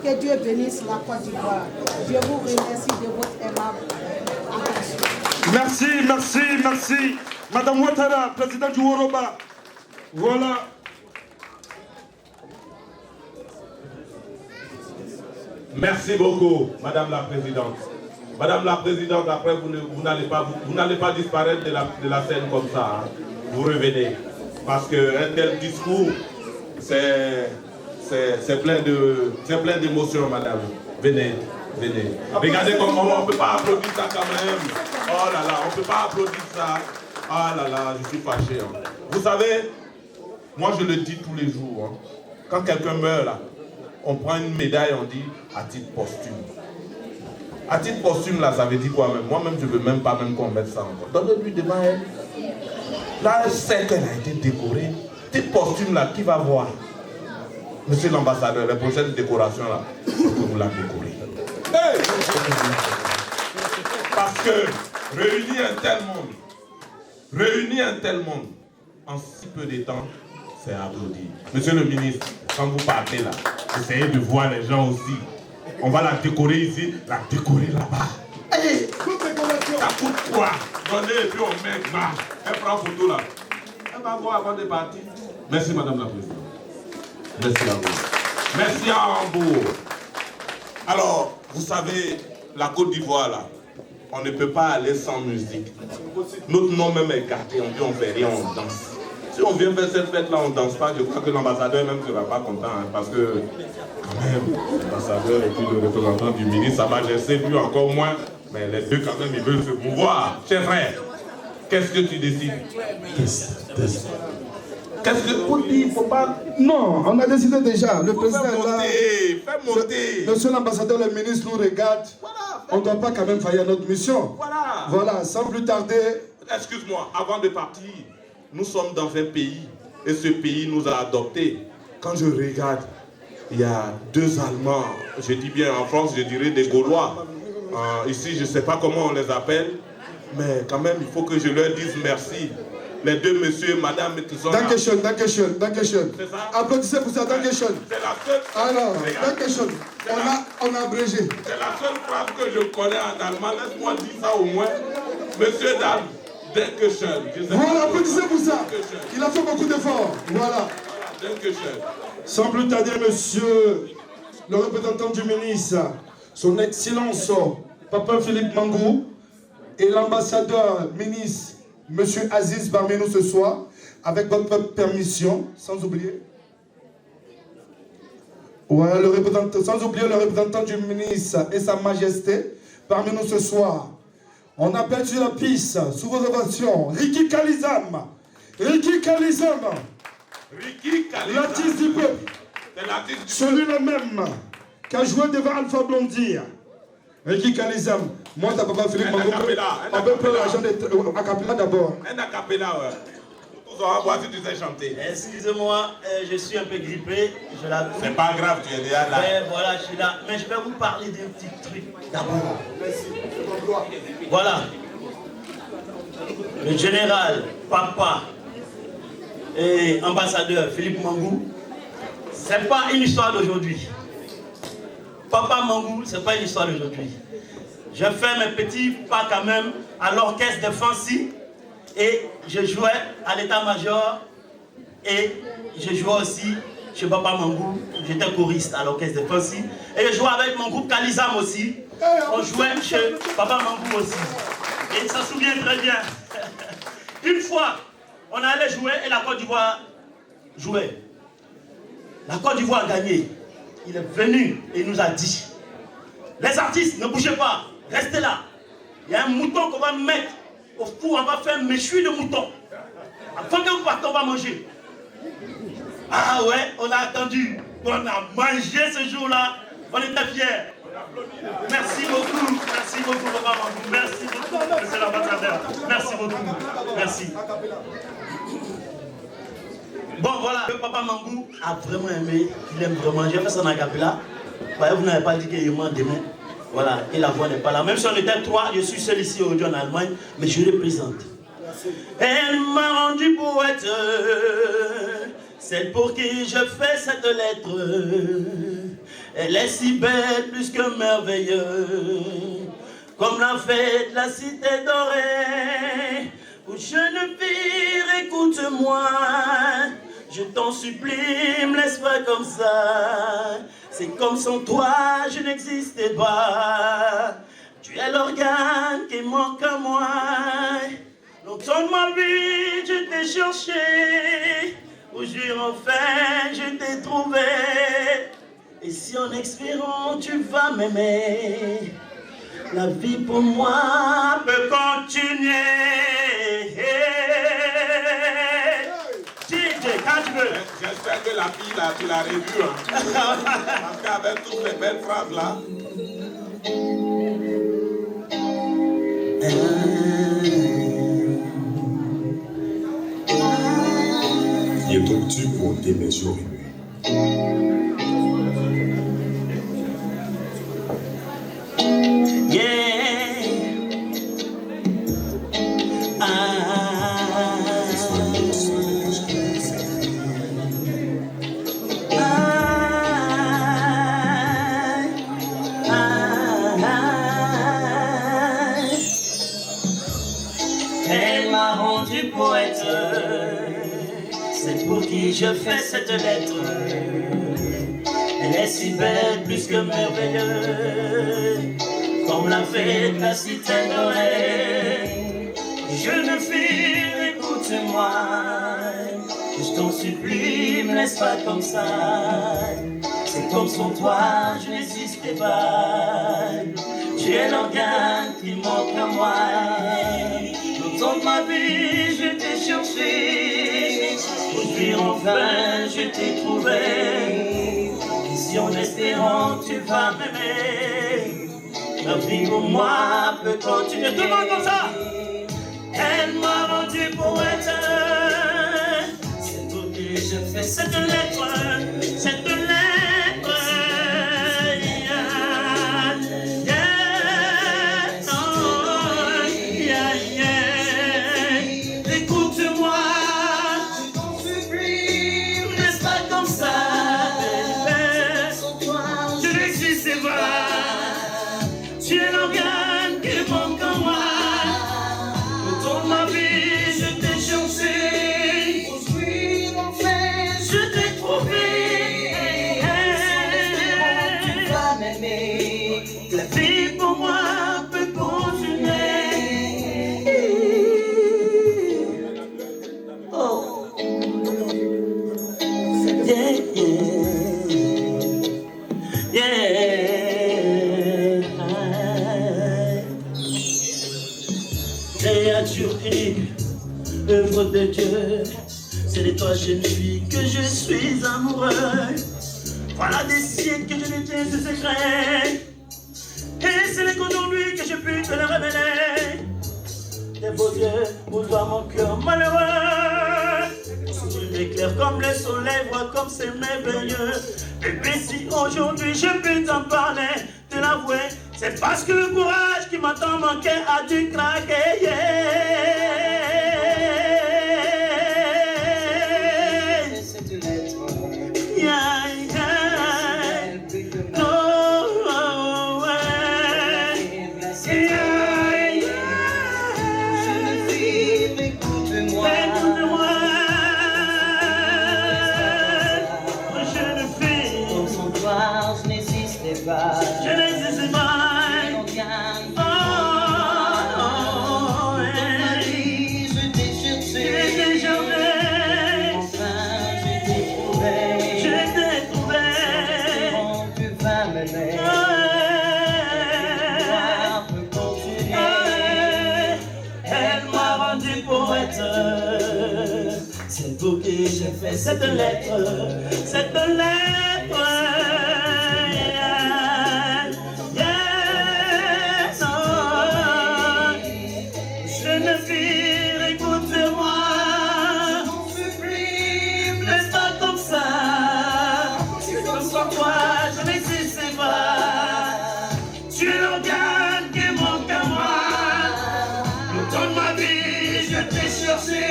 Que Dieu bénisse la Côte d'Ivoire. Je vous remercie de votre aimable attention. Merci. Madame Ouattara, présidente du Yoruba. Voilà. Merci beaucoup, Madame la Présidente. Madame la Présidente, après, vous n'allez pas disparaître de la scène comme ça. Hein. Vous revenez. Parce qu'un tel discours, c'est plein d'émotions, madame. Venez. Regardez comment on ne peut pas applaudir ça quand même. Oh là là, on ne peut pas applaudir ça. Ah là là, je suis fâché. Hein. Vous savez, moi je le dis tous les jours. Hein. Quand quelqu'un meurt là, on prend une médaille, on dit à titre posthume. À titre posthume là, ça veut dire quoi même? Moi-même, je ne veux même pas qu'on mette ça encore. Donnez-lui devant elle. Là, elle sait qu'elle a été décorée. Titre posthume là, qui va voir? Monsieur l'ambassadeur, les prochaines décorations là, vous la décorez. Hey! Parce que réunir un tel monde en si peu de temps, c'est applaudir. Monsieur le ministre, quand vous partez là, essayez de voir les gens aussi. On va la décorer ici, la décorer là-bas. Hey! Ça coûte quoi? Donnez et puis on met bas. Elle prend photo là. Elle va voir avant de partir. Merci Madame la Présidente. Merci à vous. Merci à Hambourg. Alors, vous savez, la Côte d'Ivoire là, on ne peut pas aller sans musique. Notre nom même est gâté, on dit on fait rien, on danse. Si on vient faire cette fête-là, on ne danse pas, je crois que l'ambassadeur même ne sera pas content, hein, parce que, quand même, l'ambassadeur et puis le représentant du ministre, Sa Majesté, lui encore moins, mais les deux quand même, ils veulent se mouvoir. Cher frère, qu'est-ce que tu décides? Qu'est-ce que vous dites? Il ne faut pas... Non, on a décidé déjà. Le président est là. Fais monter. Monsieur l'ambassadeur, le ministre nous regarde. Voilà, on ne doit pas quand même faillir notre mission. Voilà. Voilà, sans plus tarder. Excuse-moi, avant de partir, nous sommes dans un pays et ce pays nous a adoptés. Quand je regarde, il y a 2 Allemands, je dis bien en France, je dirais des Gaulois. Ici, je ne sais pas comment on les appelle, mais quand même, il faut que je leur dise merci. Les 2 messieurs et madame qui sont là. Dankeschön. C'est ça? Applaudissez pour ça, Dankeschön. C'est la seule... Alors, Dankeschön. On a abrégé. C'est la seule phrase que je connais en allemand. Laisse-moi dire ça au moins. Monsieur, dame, Dankeschön. Voilà, applaudissez pour ça. Il a fait beaucoup d'efforts. Voilà. Dankeschön. Sans plus tarder, monsieur le représentant du ministre, son Excellence, Papa Philippe Mangou, et l'ambassadeur ministre, monsieur Aziz parmi nous ce soir, avec votre permission, sans oublier. Voilà, sans oublier le représentant du ministre et Sa Majesté parmi nous ce soir. On appelle sur la piste, sous vos ovations, Ricky Kalizam. L'artiste du peuple. Celui-là même qui a joué devant Alpha Blondy. Ricky Kalizam. Moi, t'as Papa Philippe Mangou. On peut prendre l'argent de acapella d'abord. Un acapella, ouais. Tous on va voir si tu sais chanter. Excusez-moi, je suis un peu grippé. C'est pas grave, tu es déjà là. Mais voilà, je suis là. Mais je vais vous parler d'un petit truc d'abord. Voilà. Le général, papa et ambassadeur Philippe Mangou, c'est pas une histoire d'aujourd'hui. Papa Mangou, c'est pas une histoire d'aujourd'hui. Je fais mes petits pas quand même à l'orchestre de Fancy et je jouais à l'état-major et je jouais aussi chez Papa Mangou. J'étais choriste à l'orchestre de Fancy et je jouais avec mon groupe Kalizam aussi. On jouait chez Papa Mangou aussi. Et ça se souvient très bien. Une fois, on allait jouer et la Côte d'Ivoire jouait. La Côte d'Ivoire a gagné. Il est venu et il nous a dit, les artistes, ne bougez pas, restez là. Il y a un mouton qu'on va mettre au four, on va faire un méchoui de mouton. Avant que vous partez, on va manger. Ah ouais, on a attendu. On a mangé ce jour-là. On était fiers. Merci beaucoup, Papa Mangou. Merci beaucoup, monsieur l'ambassadeur. Merci beaucoup. Merci. Bon, voilà, le Papa Mangou a vraiment aimé, il aime vraiment. J'ai fait son acapella. Vous n'avez pas dit qu'il ment demain. Voilà, et la voix n'est pas là. Même si on était 3, je suis seul ici aujourd'hui en Allemagne, mais je représente. Elle m'a rendu poète, celle pour qui je fais cette lettre. Elle est si belle, plus que merveilleuse, comme la fête, la cité dorée. Où jeune fille, écoute-moi, je t'en supplie, me laisse pas comme ça. C'est comme sans toi, je n'existais pas. Tu es l'organe qui manque à moi. Longtemps de ma vie, je t'ai cherché. Aujourd'hui, enfin, je t'ai trouvé. Et si en expirant, tu vas m'aimer, la vie pour moi peut continuer. Quand tu veux. J'espère que la fille là, tu l'as revue. Hein. Parce qu'avec toutes les belles phrases là. Il est donc tu pour démesurer. C'est pour qui je fais cette lettre. Elle est si belle, plus que merveilleuse, comme la fête, la cité dorée. Jeune fille, écoute-moi, t'en supplie, me laisse pas comme ça. C'est comme sans toi, je n'existais pas. Tu es l'organe qui manque à moi. Longtemps de ma vie, je t'ai cherché. Aujourd'hui, enfin, je t'ai trouvé. Si en espérant, tu vas m'aimer. La vie pour moi peut continuer. Tout le monde comme ça. Elle m'a rendu poète. C'est tout que je fais cette lettre. Cette lettre. Écoute-moi, je t'en supplie, ne laisse pas comme ça. Sans toi, je n'existais pas. Tu es l'organe qui manque en moi. Toute ma vie, je t'ai cherché. Aujourd'hui, enfin, je t'ai trouvé. Tu vas m'aimer. La vie pour moi peut continuer. Oh, yeah, yeah, yeah. Créature unique, œuvre de Dieu, c'est de toi, jeune fille, que je suis amoureux. Voilà des siècles que je détiens ce secret, et c'est qu'aujourd'hui que je puis te le révéler. Tes beaux yeux, pour toi mon cœur malheureux. Tu m'éclaires comme le soleil, vois comme c'est merveilleux. Et puis si aujourd'hui je peux t'en parler, te l'avouer, c'est parce que le courage qui m'a tant manqué a dû craquer. Cette lettre, yeah, yeah. Oh, ouais. Yeah, yeah. Jeune fille, écoute-moi. Écoute-moi. Jeune fille. Comme sans toi, je n'existais pas. Je n'existais pas. C'est pour que j'ai fait cette lettre, cette lettre. Yes, oh. Jeune fille, écoute-moi. T'en supplie, me laisse pas comme ça. C'est comme sans toi, je n'existais pas. Tu es l'organe qui manque à moi. Longtemps de ma vie, je t'ai cherché.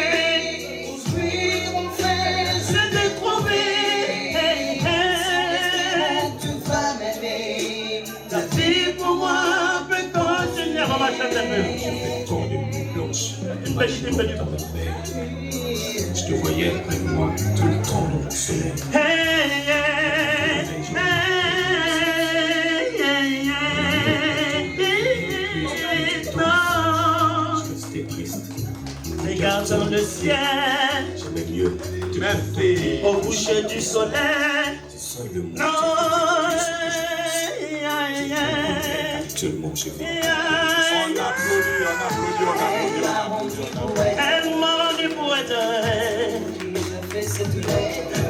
Je te voyais avec moi tout le temps dans le soleil. Hey, yeah, Je restais triste. Regarde dans le ciel. J'aimais mieux te quitter au coucher du soleil. C'est seul le monde. Non, actuellement, je vais. On applaudit, on applaudit, on applaudit. Elle m'a rendu poète.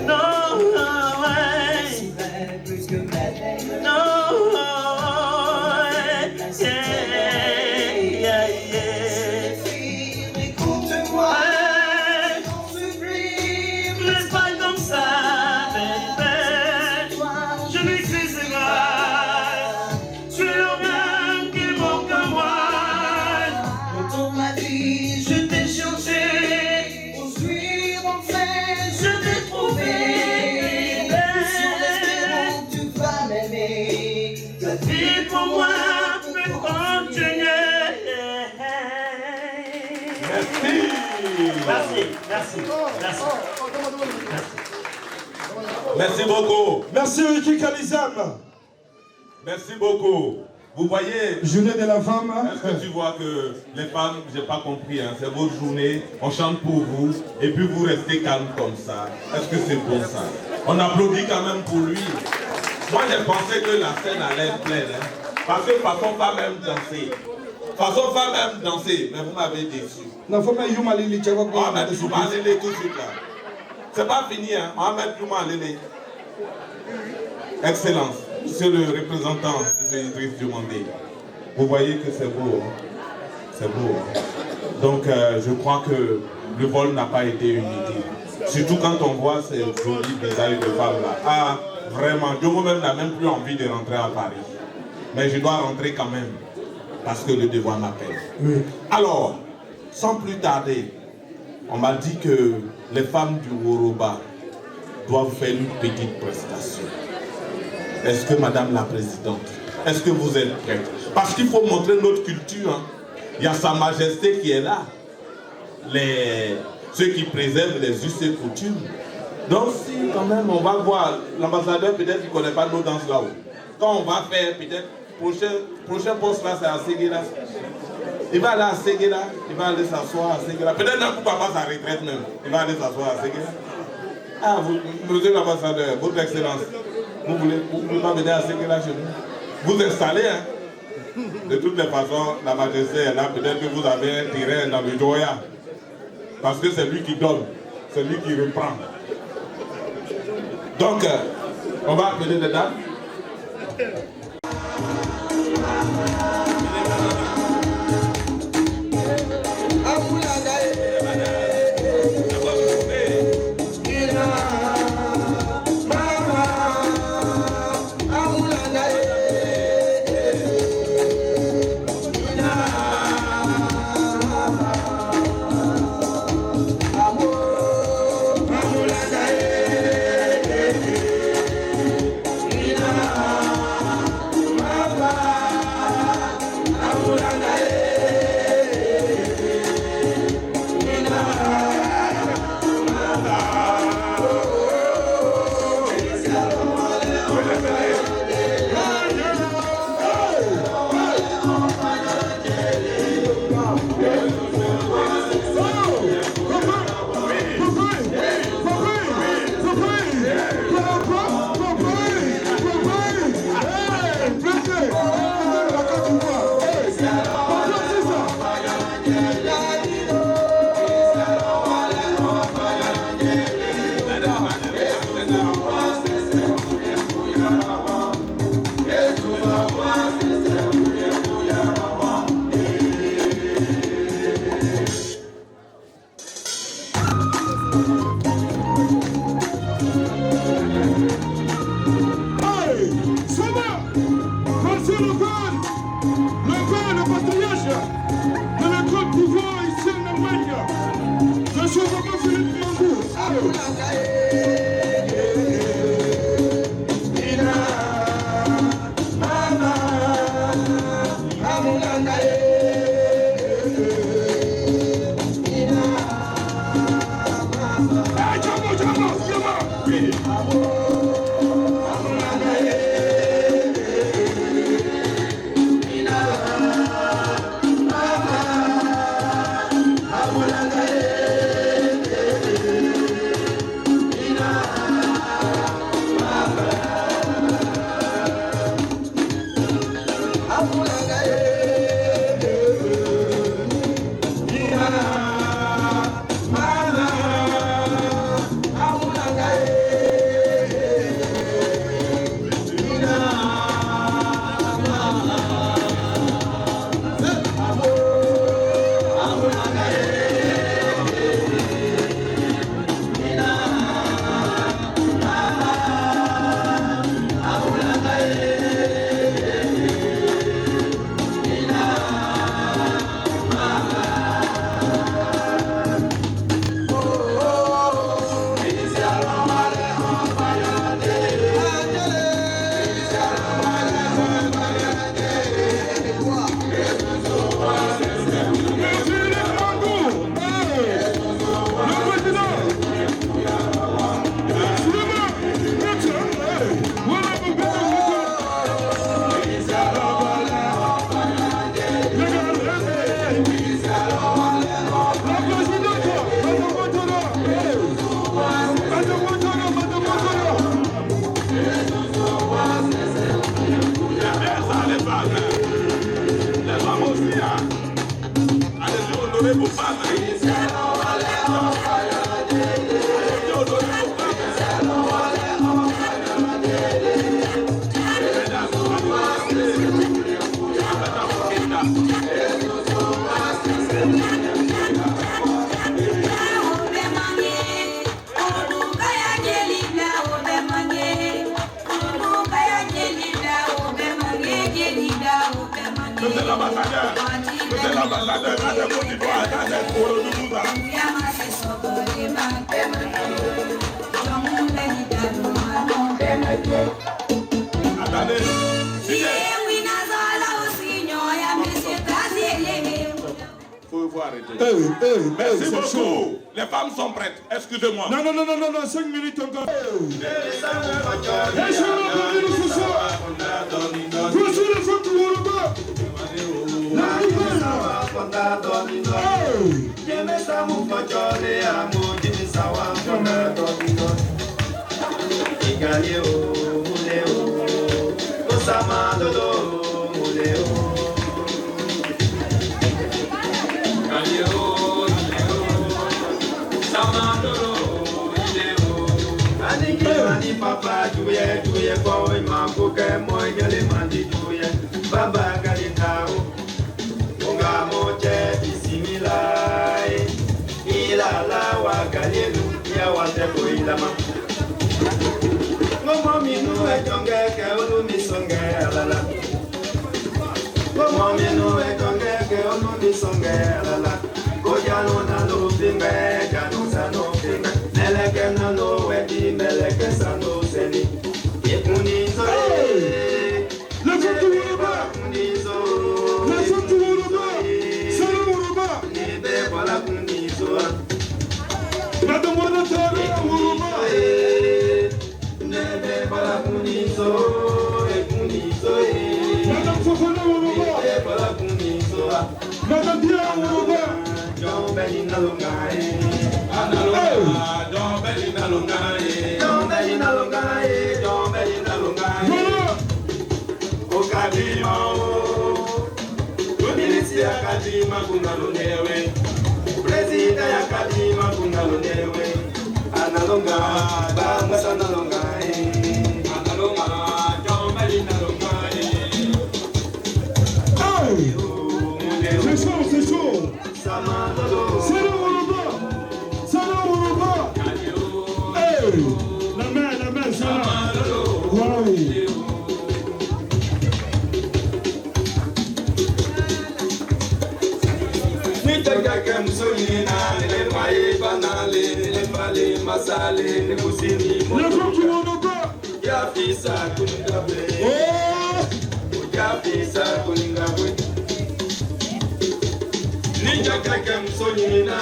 Non, ouais. Non, yeah, yeah. Écoute-moi. Ne laisse pas comme ça, baby. Je n'existe pas. Tu es l'organe qui manque à moi. Dans ma vie, je t'ai cherché. Aujourd'hui, enfin, je t'ai trouvé. Sur l'espérance, tu vas m'aimer. La vie pour moi peut continuer. Merci, merci, merci. Merci beaucoup. Merci Ricky Kalizam. Merci beaucoup. Vous voyez, journée de la femme. Est-ce que tu vois que les femmes, j'ai pas compris, hein, c'est votre journée, on chante pour vous, et puis vous restez calme comme ça. Est-ce que c'est bon ça? On applaudit quand même pour lui. Moi j'ai pensé que la scène allait être pleine, hein, parce que façon pas même danser. Façon pas même danser, mais vous m'avez déçu. Non, faut mettre Yuma Lili, tu vas on va mettre Yuma Lili tout de suite là. C'est pas fini, hein, on va mettre Yuma Lili. Excellence, monsieur le représentant de Idriss Diomandé, vous voyez que c'est beau, hein? C'est beau. Hein? Donc je crois que le vol n'a pas été inutile. Surtout quand on voit ces jolis visages de femmes là. Ah, vraiment, Diomo même n'a même plus envie de rentrer à Paris. Mais je dois rentrer quand même, parce que le devoir m'appelle. Oui. Alors, sans plus tarder, on m'a dit que les femmes du Woroba doivent faire une petite prestation. Est-ce que Madame la Présidente, est-ce que vous êtes prête? Parce qu'il faut montrer notre culture. Hein. Il y a Sa Majesté qui est là. Ceux qui préservent les us et coutumes. Donc si quand même on va voir, l'ambassadeur peut-être qu'il ne connaît pas nos danses là-haut. Quand on va faire peut-être, prochain poste là c'est à Séguéla. Il va aller à Séguéla, il va aller s'asseoir à Séguéla. Peut-être même pourquoi pas sa retraite même. Il va aller s'asseoir à Séguéla. Ah, monsieur l'ambassadeur, votre excellence. Vous ne voulez pas venir à Séguéla chez nous? Vous installez, hein? De toutes les façons, la majesté est là. Peut-être que vous avez un terrain dans le Joya. Parce que c'est lui qui donne. C'est lui qui reprend. Donc, on va appeler les dames. les femmes. Les femmes aussi, hein. Allez-y, honorez vos femmes. Allez-y, honorez vos femmes. Monsieur l'ambassadeur, à la Côte d'Ivoire, à la Côte d'Ivoire. Attendez. Faut arrêter. Merci beaucoup. Les femmes sont prêtes. Excusez-moi. Non, 5 minutes encore. Papa, tuye boy, mambo ke moy gele mandi tuye. Baba galindao, unga moche bisimilai. Ila la wa galelu ya wate ko ilama. Momo minu e jonge ke olu mi songe alala. Momo minu e jonge ke olu mi songe alala. Ko jalo na lo pinga, jalo sa no pinga. Meleke na lo wedi, meleke sa no seni. Yekunizo, kunizo, nebe wala kunizo. Nebe wala kunizo, kunizo. Nebe wala kunizo. John Belina Longae, John Belina Longae, John Belina Longae, John Belina Longae. O Kadima, o Ministre Kadima Kunalonewe, Presidente ya Kadima Kunalonewe, Analonga, vamos Analongae, Analonga, John Belina Longae. C'est chaud. Hey, la main, ça va. Wow. Ninja kaka msonina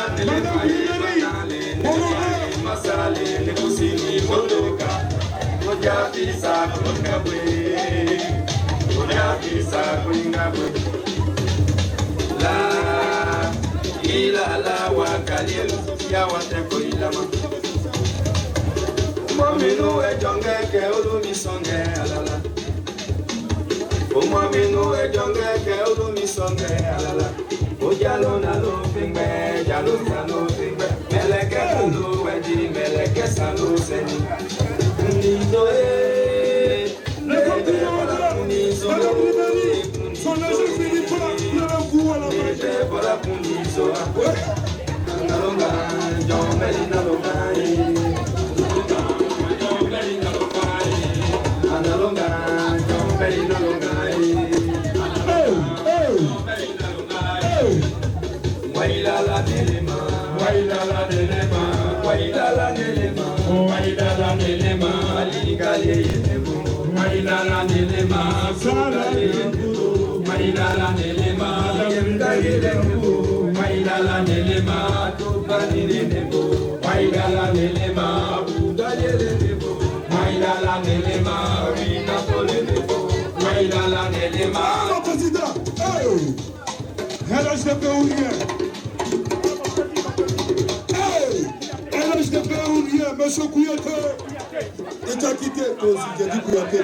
masale ne kusini motoka moja pisa kuningabwe moja pisa kuningabwe la ila la wakaliel ya wateko ilama mominu e jonge ke olu mi songe alala mominu e jonge ke olu mi songe alala. O jalo na lo fingbe, jalo na lo fingbe. Meleke lo wedi, meleke sa lo seni. Kunizo lebe wala kunizo. Lebe wala kunizo. Analonga, John Belina Longae. Analonga, John Belina Longae. Wailala nelema, wailala nelema, wailala nelema, wailala nelema, aligalie yebo, wailala nelema, salale yebo, wailala nelema, aligalie yebo, wailala nelema, tobani yebo, wailala nelema, abugalie yebo, wailala nelema, wina pole yebo, wailala nelema. Ah, président, hey, LHDP ou rien? LHDP ou rien, monsieur Kouyaté? Il t'a quitté, toi aussi, tu as dit Kouyaté.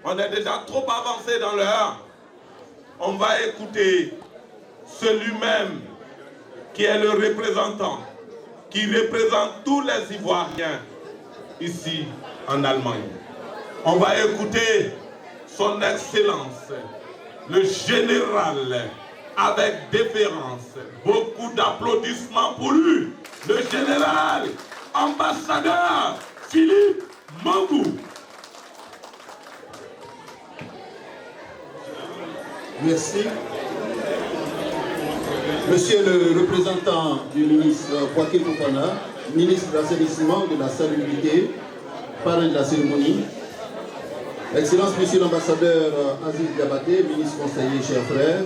On est déjà trop avancé dans l'heure. On va écouter celui-même qui est le représentant, qui représente tous les Ivoiriens ici en Allemagne. On va écouter son Excellence, le général, avec déférence. Beaucoup d'applaudissements pour lui, le général ambassadeur Philippe Mangou. Merci. Monsieur le représentant du ministre Bouaké Fofana, ministre de l'Assainissement et de la Salubrité, parrain de la cérémonie. Excellence, Monsieur l'ambassadeur Aziz Diabaté, ministre conseiller, chers frères.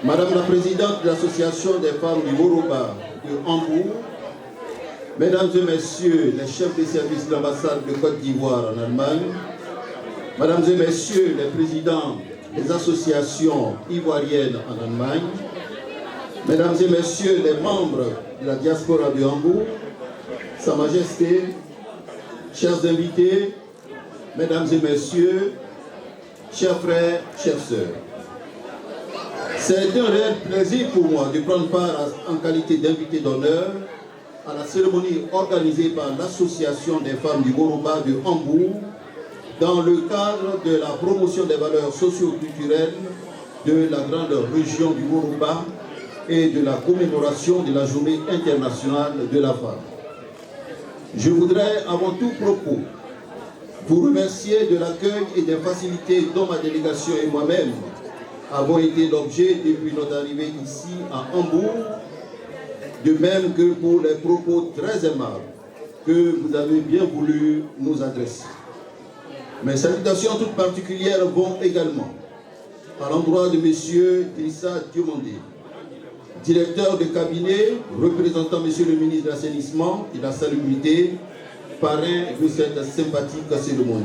Madame la présidente de l'Association des femmes du Yoruba de Hambourg, Mesdames et Messieurs les chefs des services de l'ambassade de Côte d'Ivoire en Allemagne, Mesdames et Messieurs les présidents des associations ivoiriennes en Allemagne, Mesdames et Messieurs les membres de la diaspora de Hambourg, Sa Majesté, chers invités, Mesdames et Messieurs, chers frères, chères sœurs. C'est un réel plaisir pour moi de prendre part en qualité d'invité d'honneur à la cérémonie organisée par l'Association des femmes du Yoruba de Hambourg dans le cadre de la promotion des valeurs socio-culturelles de la grande région du Yoruba et de la commémoration de la Journée internationale de la femme. Je voudrais avant tout propos vous remercier de l'accueil et des facilités dont ma délégation et moi-même avons été l'objet depuis notre arrivée ici à Hambourg, de même que pour les propos très aimables que vous avez bien voulu nous adresser. Mes salutations toutes particulières vont également à l'endroit de M. Drissa Diomandé, directeur de cabinet, représentant M. le ministre de l'Assainissement et de la Salubrité, parrain de cette sympathique cérémonie.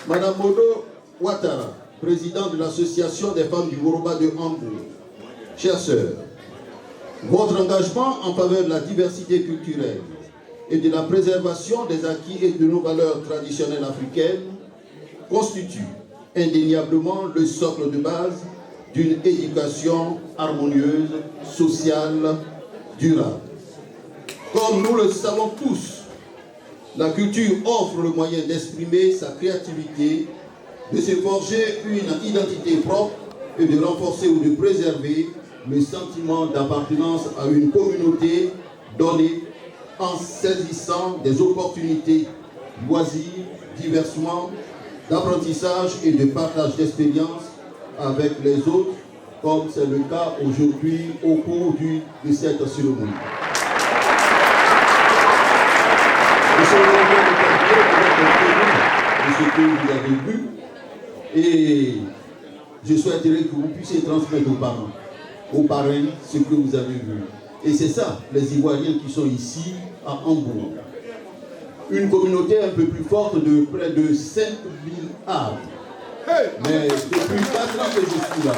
Madame Modo Ouattara, présidente de l'association des femmes du Yoruba de Hambourg. Chères sœurs, votre engagement en faveur de la diversité culturelle et de la préservation des acquis et de nos valeurs traditionnelles africaines constitue indéniablement le socle de base d'une éducation harmonieuse, sociale, durable. Comme nous le savons tous, la culture offre le moyen d'exprimer sa créativité, de se forger une identité propre et de renforcer ou de préserver le sentiment d'appartenance à une communauté donnée en saisissant des opportunités, loisirs, divertissements, d'apprentissage et de partage d'expériences avec les autres, comme c'est le cas aujourd'hui au cours de cette cérémonie. Je suis de ce que vous avez vu et je souhaiterais que vous puissiez transmettre aux parents, aux parrains, ce que vous avez vu. Et c'est ça, les Ivoiriens qui sont ici à Hambourg. Une communauté un peu plus forte de près de 5000 âmes. Mais depuis 4 ans que je suis là,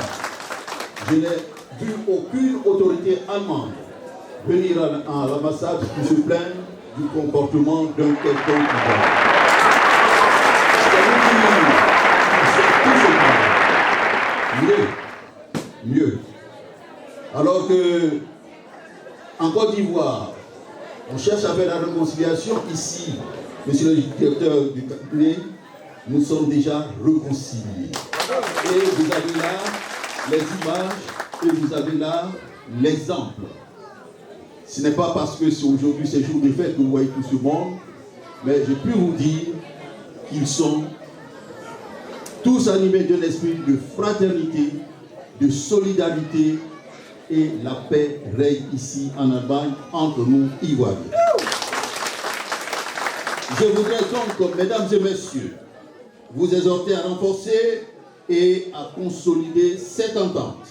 je n'ai vu aucune autorité allemande venir à l'ambassade pour se plaindre du comportement d'un quelconque pouvoir. Mieux. Alors que en Côte d'Ivoire, on cherche à faire la réconciliation. Ici, monsieur le directeur du cabinet, nous sommes déjà réconciliés. Et vous avez là les images et vous avez là l'exemple. Ce n'est pas parce que aujourd'hui c'est jour de fête que vous voyez tout ce monde, mais je peux vous dire qu'ils sont tous animés d'un esprit de fraternité, de solidarité, et la paix règne ici en Allemagne entre nous Ivoiriens. Je voudrais donc, mesdames et messieurs, vous exhorter à renforcer et à consolider cette entente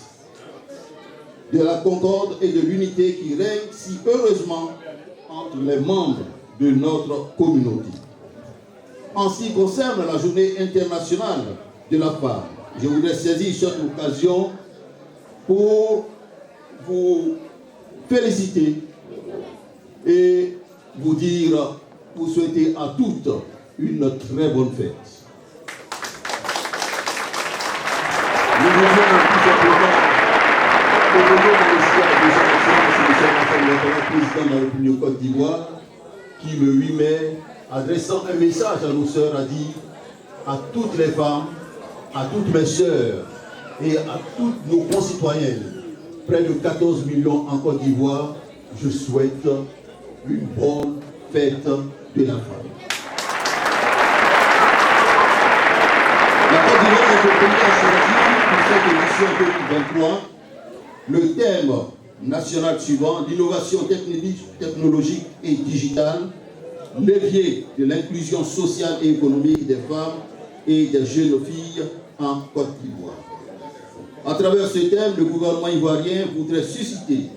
de la concorde et de l'unité qui règne si heureusement entre les membres de notre communauté. En ce qui concerne la journée internationale de la femme, je voudrais saisir cette occasion pour vous féliciter et vous dire, vous souhaiter à toutes une très bonne fête. Nous voulons tout simplement au nom de M. président de la République de Côte d'Ivoire, qui le 8 mai, adressant un message à nos sœurs, a dit à toutes les femmes, à toutes mes sœurs et à tous nos concitoyennes, près de 14 millions en Côte d'Ivoire, je souhaite une bonne fête de la femme. La Côte d'Ivoire est le pays à choisir pour cette édition 2023 le thème national suivant, l'innovation technologique et digitale, levier de l'inclusion sociale et économique des femmes et des jeunes filles en Côte d'Ivoire. À travers ce thème, le gouvernement ivoirien voudrait susciter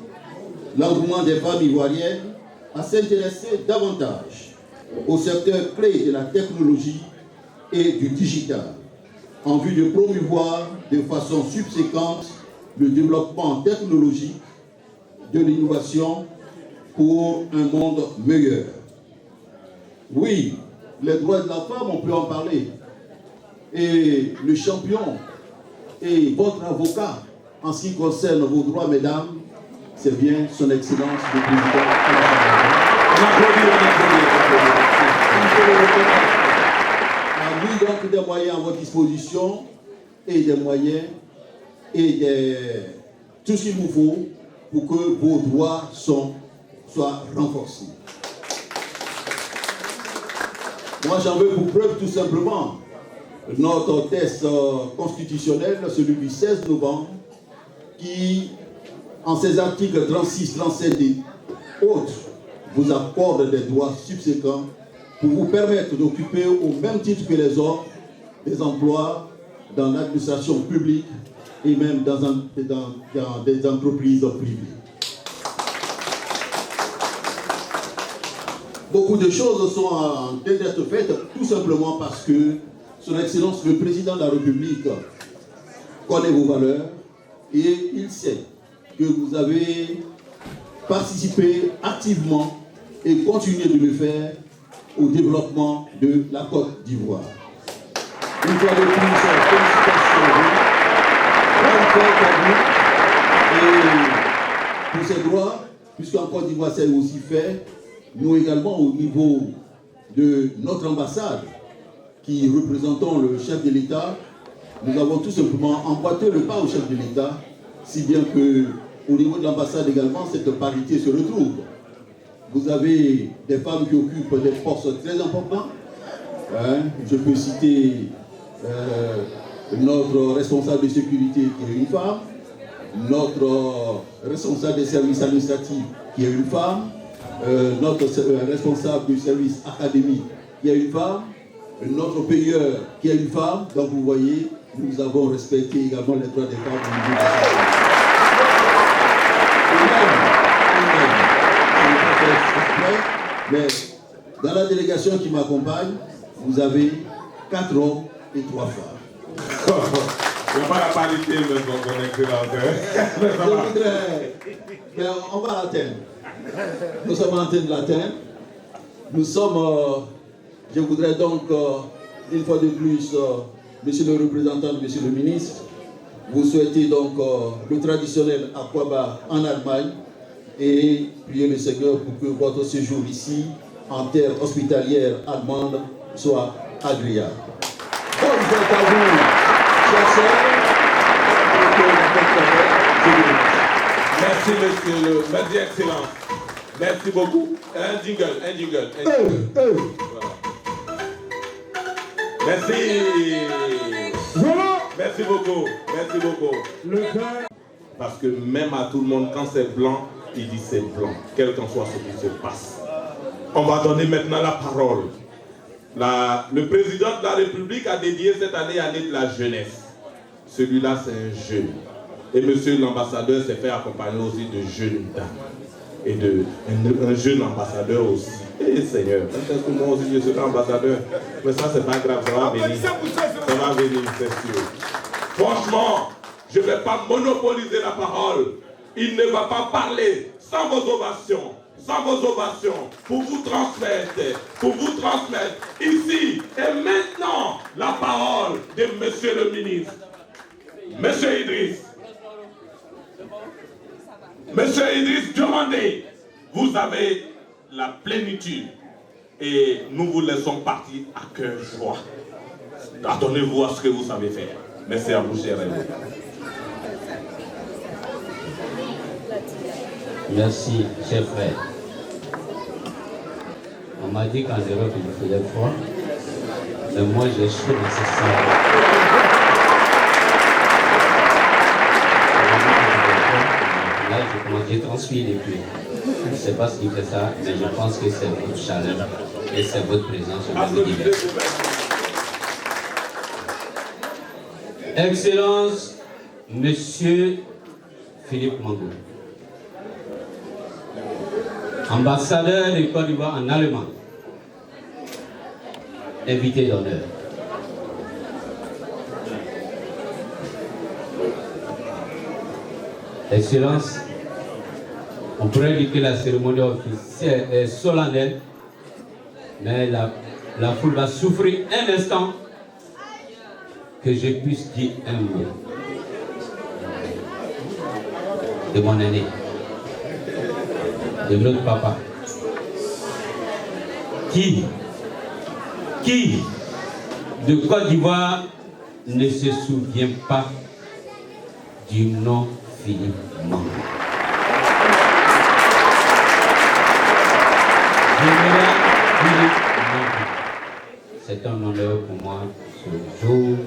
l'engouement des femmes ivoiriennes à s'intéresser davantage au secteur clé de la technologie et du digital, en vue de promouvoir de façon subséquente le développement technologique de l'innovation pour un monde meilleur. Oui, les droits de la femme, on peut en parler. Et le champion et votre avocat en ce qui concerne vos droits, mesdames, c'est bien son excellence le président. On a mis donc des moyens à votre disposition et des moyens et tout ce qu'il vous faut pour que vos droits soient renforcés. Moi, j'en veux pour preuve tout simplement notre texte constitutionnel, celui du 16 novembre, qui, en ses articles 36, 37 et autres, vous accorde des droits subséquents pour vous permettre d'occuper au même titre que les hommes des emplois dans l'administration publique et même dans des entreprises privées. Beaucoup de choses sont en train d'être faites tout simplement parce que Son Excellence le Président de la République connaît vos valeurs et il sait que vous avez participé activement et continuez de le faire au développement de la Côte d'Ivoire. Une fois de plus, félicitations à vous. Et pour ces droits, puisqu'en Côte d'Ivoire c'est aussi fait, nous également au niveau de notre ambassade, qui représentons le chef de l'État, nous avons tout simplement emboîté le pas au chef de l'État, si bien que au niveau de l'ambassade également, cette parité se retrouve. Vous avez des femmes qui occupent des postes très importants. Je peux citer notre responsable de sécurité qui est une femme, notre responsable des services administratifs qui est une femme, notre responsable du service académique qui est une femme, notre payeur qui est une femme. Donc vous voyez, nous avons respecté également les droits des femmes au niveau de la société. Mais dans la délégation qui m'accompagne, vous avez 4 hommes et 3 femmes. Il n'y a pas la parité, mais son excellence. Je voudrais, mais on va l'atteindre. Nous sommes en train de l'atteindre. Nous sommes, je voudrais donc, une fois de plus, monsieur le représentant, monsieur le ministre, vous souhaitez donc le traditionnel Akwaba en Allemagne et prier le Seigneur pour que votre séjour ici, en terre hospitalière allemande, soit agréable. Bonne fête à vous, chers sœurs. Merci, monsieur le Merci, excellence. Merci beaucoup. Un jingle. Voilà. Merci. Voilà. Merci beaucoup. Le père. Parce que même à tout le monde, quand c'est blanc, il dit c'est blanc, quel qu'en soit ce qui se passe. On va donner maintenant la parole. Le président de la République a dédié cette année à l'année de la jeunesse. Celui-là, c'est un jeune. Et monsieur l'ambassadeur s'est fait accompagner aussi de jeunes dames. Et un jeune ambassadeur aussi. Eh Seigneur, peut-être que moi aussi je serai ambassadeur. Mais ça, c'est pas grave, ça va venir. Ça va venir, c'est sûr. Franchement, je ne vais pas monopoliser la parole. Il ne va pas parler sans vos ovations. Pour vous transmettre ici et maintenant la parole de monsieur le ministre. Monsieur Idriss Diomandé, vous avez la plénitude et nous vous laissons partir à cœur joie. Attendez-vous à ce que vous savez faire. Merci à vous, chers amis. Merci, cher frère. On m'a dit qu'en Europe il faisait froid, mais moi j'ai chaud dans ce salle. Là, j'ai transpiré les pluies. Je ne sais pas ce qui fait ça, mais je pense que c'est votre chaleur et c'est votre présence au milieu d'hiver. Excellence, Monsieur Philippe Mangou, ambassadeur de Côte d'Ivoire en Allemagne, invité d'honneur. Excellence, on pourrait dire que la cérémonie officielle est solennelle, mais la foule va souffrir un instant que je puisse dire un mot de mon aîné, de notre papa, qui de Côte d'Ivoire ne se souvient pas du nom Philippe Mangou. C'est un honneur pour moi ce jour,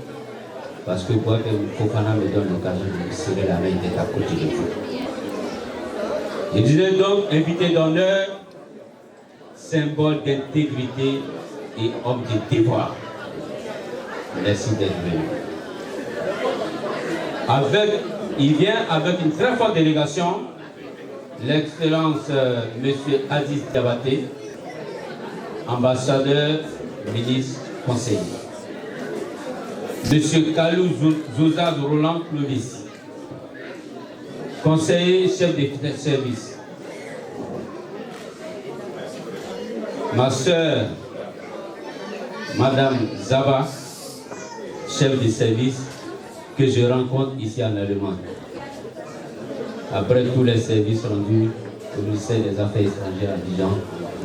parce que Boaké Fofana me donne l'occasion de me serrer la main d'être à côté de vous. Je disais donc invité d'honneur, symbole d'intégrité et homme de devoir. Merci d'être venu. Il vient avec une très forte délégation, l'Excellence M. Aziz Diabaté, ambassadeur, ministre, conseiller. Monsieur Kalou Zouzaz Roland Clovis, conseiller chef de service. Ma soeur, Madame Zaba, chef de service, que je rencontre ici en Allemagne. Après tous les services rendus au ministère des Affaires étrangères à Dijon,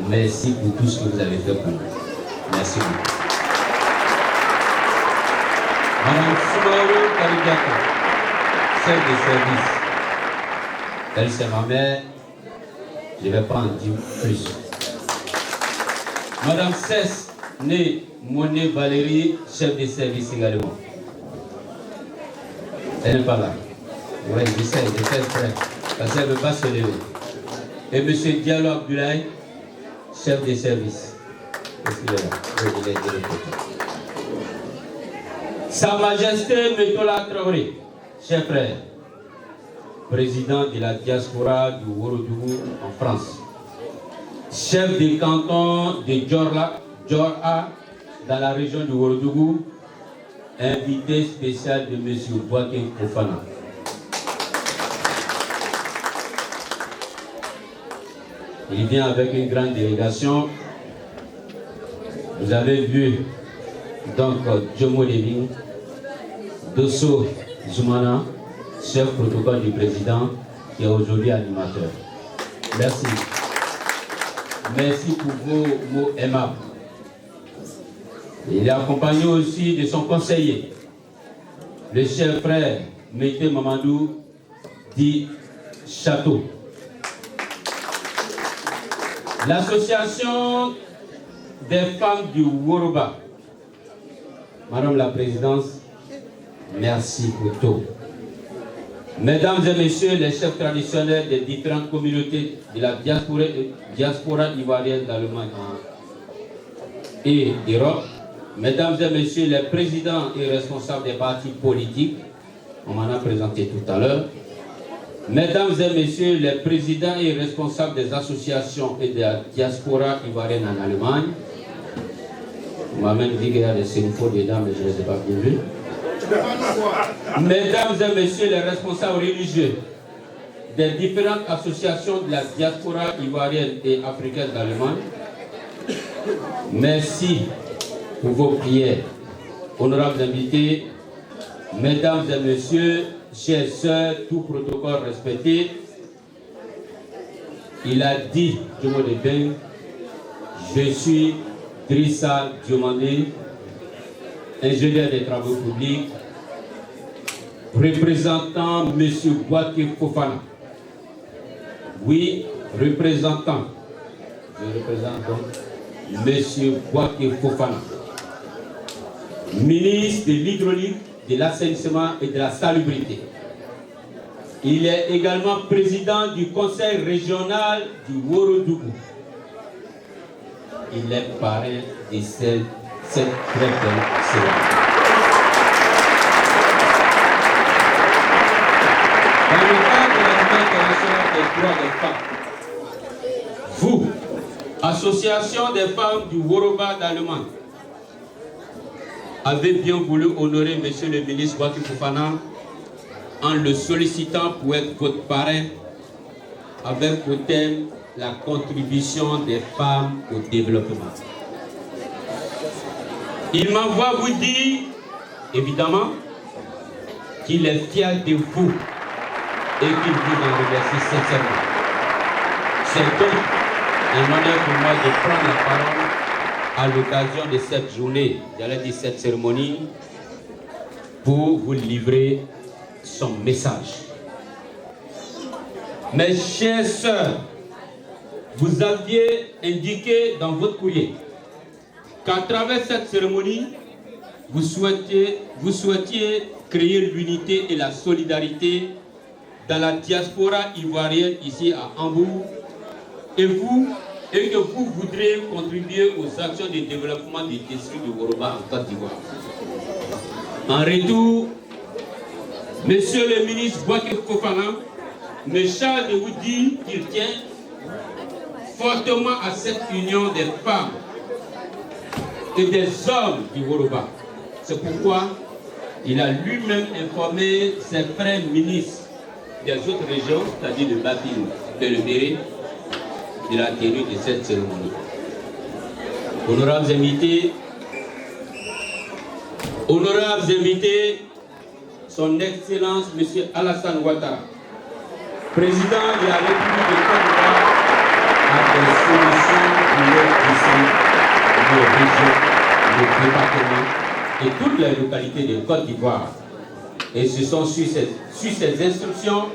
merci pour tout ce que vous avez fait pour nous. Merci beaucoup. Madame Soumaoro Karidiaka, chef de service. Elle, c'est ma mère. Je ne vais pas en dire plus. Madame Cesse, née Monet Valérie, chef de service également. Elle n'est pas là. Oui, je sais frère. Parce qu'elle ne veut pas se lever. Et monsieur Diallo Abdoulaye, chef de service. Est-ce qu'il est là? Oui, il est de l'autre côté. Sa Majesté Metola Traoré, chef frère, président de la diaspora du Ouorodougou en France. Chef du canton de Djorla dans la région du Ouorodougou, invité spécial de M. Boaké Fofana. Il vient avec une grande délégation. Vous avez vu donc Djomo Levin, Dosso Zoumana, chef protocole du président, qui est aujourd'hui animateur. Merci. Merci pour vos mots aimables. Il est accompagné aussi de son conseiller, le cher frère Mété Mamadou dit Château. L'association des femmes du Woroba. Madame la Présidente, merci pour tout. Mesdames et messieurs les chefs traditionnels des différentes communautés de la diaspora ivoirienne d'Allemagne et d'Europe, mesdames et messieurs les présidents et responsables des partis politiques, on m'en a présenté tout à l'heure, mesdames et messieurs les présidents et responsables des associations et de la diaspora ivoirienne en Allemagne, on m'a même dit qu'il y a des sénifaux dedans, mais je ne les ai pas bien vus. Mesdames et messieurs les responsables religieux des différentes associations de la diaspora ivoirienne et africaine d'Allemagne, merci pour vos prières. Honorables invités, mesdames et messieurs, chers sœurs, tout protocole respecté, il a dit, je me dépeins, je suis Drissa Diomandé, ingénieur des travaux publics, représentant M. Boaké Fofana. Oui, représentant. Je représente donc M. Boaké Fofana, ministre de l'hydraulique, de l'assainissement et de la salubrité. Il est également président du conseil régional du Ouorodougou. Il est parrain de cette très belle cérémonie. Dans le cadre de la Journée internationale des droits des femmes, vous, Association des femmes du Woroba d'Allemagne, avez bien voulu honorer M. le ministre Boaké Fofana en le sollicitant pour être votre parrain avec au thème la contribution des femmes au développement. Il m'envoie vous dire, évidemment, qu'il est fier de vous et qu'il vous en remercie sincèrement. C'est donc un honneur pour moi de prendre la parole à l'occasion de cette journée, j'allais dire cette cérémonie, pour vous livrer son message. Mes chères sœurs, vous aviez indiqué dans votre courrier qu'à travers cette cérémonie, vous souhaitiez créer l'unité et la solidarité dans la diaspora ivoirienne ici à Hambourg et que vous voudrez contribuer aux actions de développement du district de Woroba en Côte d'Ivoire. En retour, Monsieur le ministre Boaké Fofana me charge de vous dire qu'il tient fortement à cette union des femmes et des hommes du Woroba. C'est pourquoi il a lui-même informé ses frères ministres des autres régions, c'est-à-dire de Bapine et le Béré, de la tenue de cette cérémonie. Honorables invités, son Excellence M. Alassane Ouattara, président de la République de Côte d'Ivoire, a des solutions pour nos régions, nos départements et toutes les localités de Côte d'Ivoire. Et ce sont sur ces instructions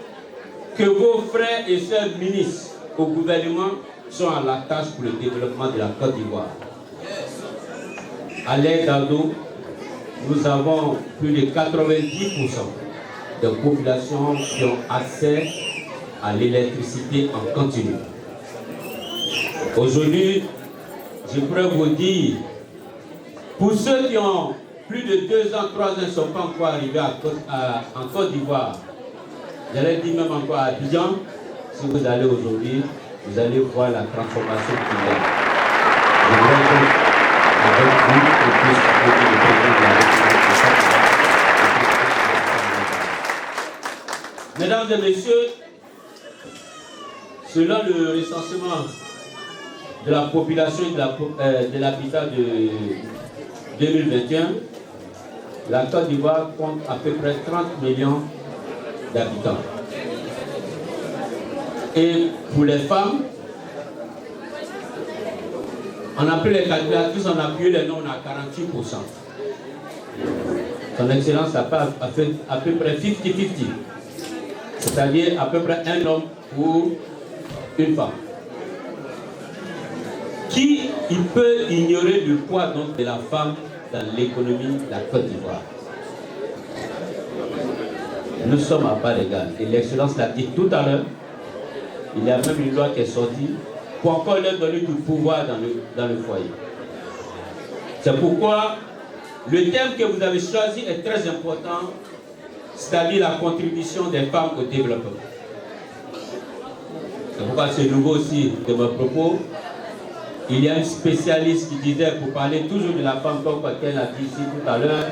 que vos frères et sœurs ministres au gouvernement sont à la tâche pour le développement de la Côte d'Ivoire. À l'ère d'Ado, nous avons plus de 90% de populations qui ont accès à l'électricité en continu. Aujourd'hui, je pourrais vous dire, pour ceux qui ont plus de 2 ans, 3 ans, ne sont pas encore arrivés en Côte d'Ivoire, j'allais dire même encore à Abidjan, si vous allez aujourd'hui, vous allez voir la transformation qu'il y a. Je voudrais donc, avec vous, qu'on puisse proposer le président de la République. Mesdames et messieurs, selon le recensement de la population et de l'habitat de 2021, la Côte d'Ivoire compte à peu près 30 millions d'habitants. Et pour les femmes, on a pris les calculatrices, on a appuyé les noms, on a 48%. Son Excellence a fait à peu près 50-50, c'est-à-dire à peu près un homme pour une femme. Qui il peut ignorer le poids donc de la femme dans l'économie de la Côte d'Ivoire? Nous sommes à part égale. Et l'Excellence l'a dit tout à l'heure. Il y a même une loi qui est sortie pour encore leur donner du pouvoir dans le foyer. C'est pourquoi le thème que vous avez choisi est très important, c'est-à-dire la contribution des femmes au développement. C'est pourquoi c'est nouveau aussi de mes propos. Il y a un spécialiste qui disait, pour parler toujours de la femme, comme quelqu'un a dit ici tout à l'heure,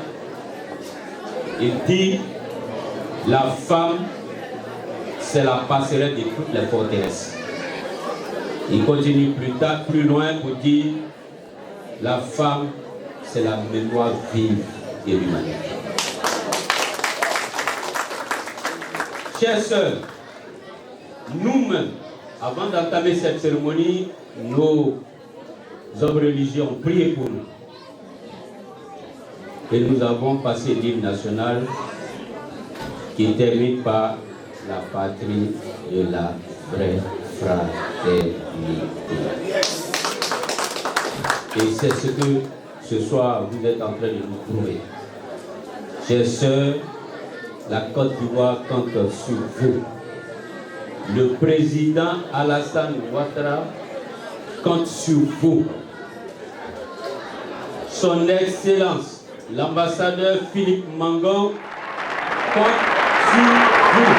il dit, la femme, c'est la passerelle de toutes les forteresses. Il continue plus loin pour dire, la femme, c'est la mémoire vive de l'humanité. Chers sœurs, nous-mêmes, avant d'entamer cette cérémonie, nos hommes religieux ont prié pour nous. Et nous avons passé l'hymne national qui termine par la patrie de la vraie fraternité. Et c'est ce que ce soir vous êtes en train de nous prouver. Chers sœurs, la Côte d'Ivoire compte sur vous. Le président Alassane Ouattara compte sur vous. Son Excellence, l'ambassadeur Philippe Mango, compte sur vous.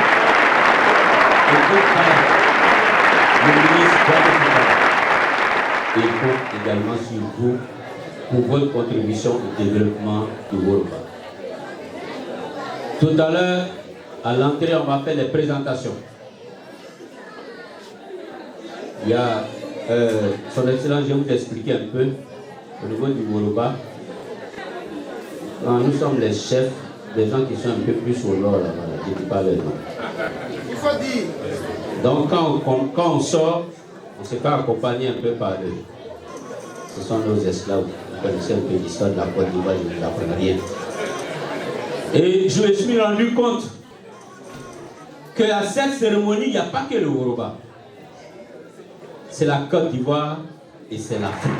Et votre frère, le ministre Boaké compte également sur vous pour votre contribution au développement du Woloba. Tout à l'heure, à l'entrée, on va faire les présentations. Il y a son Excellence, je vais vous expliquer un peu au niveau du Woloba. Nous sommes les chefs, des gens qui sont un peu plus au nord là-bas, je ne dis pas le nom. Il faut dire. Donc quand on sort, on ne se fait accompagner un peu par eux. Ce sont nos esclaves. Vous connaissez un peu l'histoire de la Côte d'Ivoire, je ne vous apprends rien. Et je me suis rendu compte qu'à cette cérémonie, il n'y a pas que le Woloba. C'est la Côte d'Ivoire et c'est l'Afrique.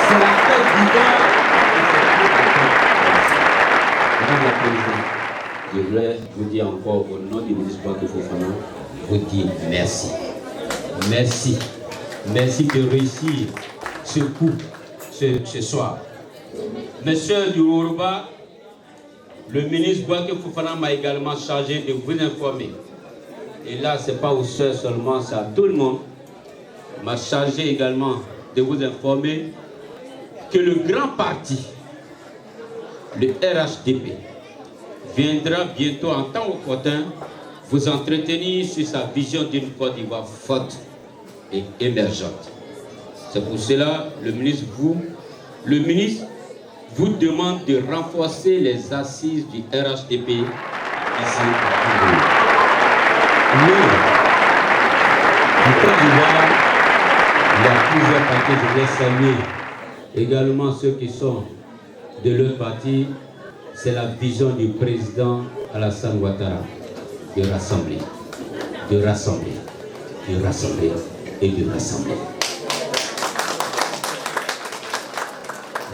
C'est la Côte d'Ivoire et c'est l'Afrique. Madame la Présidente, je voulais vous dire encore au nom du ministre Boaké Fofana, vous dire merci. Merci. Merci de réussir ce coup ce soir. Monsieur du Woloba, le ministre Boaké Fofana m'a également chargé de vous informer. Et là, ce n'est pas aux sœurs seulement, c'est à tout le monde. M'a chargé également de vous informer que le grand parti le RHDP viendra bientôt en temps opportun vous entretenir sur sa vision d'une Côte d'Ivoire forte et émergente. C'est pour cela le ministre vous demande de renforcer les assises du RHDP ici à Congo. Mais, en Côte d'Ivoire, il y a plusieurs partis, je voulais saluer également ceux qui sont de leur parti. C'est la vision du président Alassane Ouattara de rassembler, de rassembler, de rassembler et de rassembler.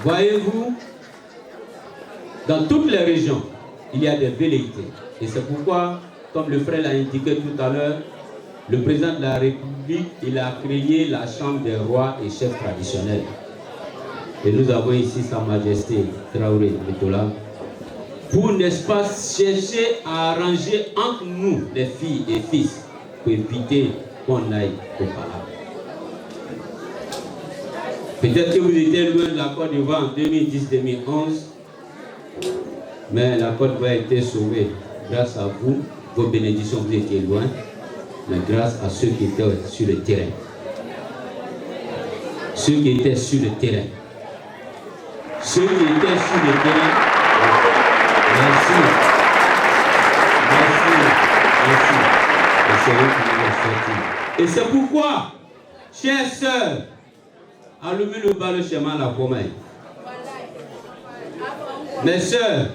Voyez-vous, dans toutes les régions, il y a des velléités. Et c'est pourquoi, comme le frère l'a indiqué tout à l'heure, le président de la République, il a créé la Chambre des rois et chefs traditionnels. Et nous avons ici Sa Majesté Traoré Metola, pour, n'est-ce pas, chercher à arranger entre nous, les filles et fils, pour éviter qu'on aille au palais. Peut-être que vous étiez loin de la Côte d'Ivoire en 2010-2011, mais la Côte d'Ivoire a été sauvée grâce à vous, vos bénédictions, vous étiez loin, mais grâce à ceux qui étaient sur le terrain. Ceux qui étaient sur le terrain. Ceux qui étaient sur le terrain. Merci. Et c'est eux qui nous ont sortis. Et c'est pourquoi, chères sœurs, allumez le bas le chemin à la promesse. Mes sœurs,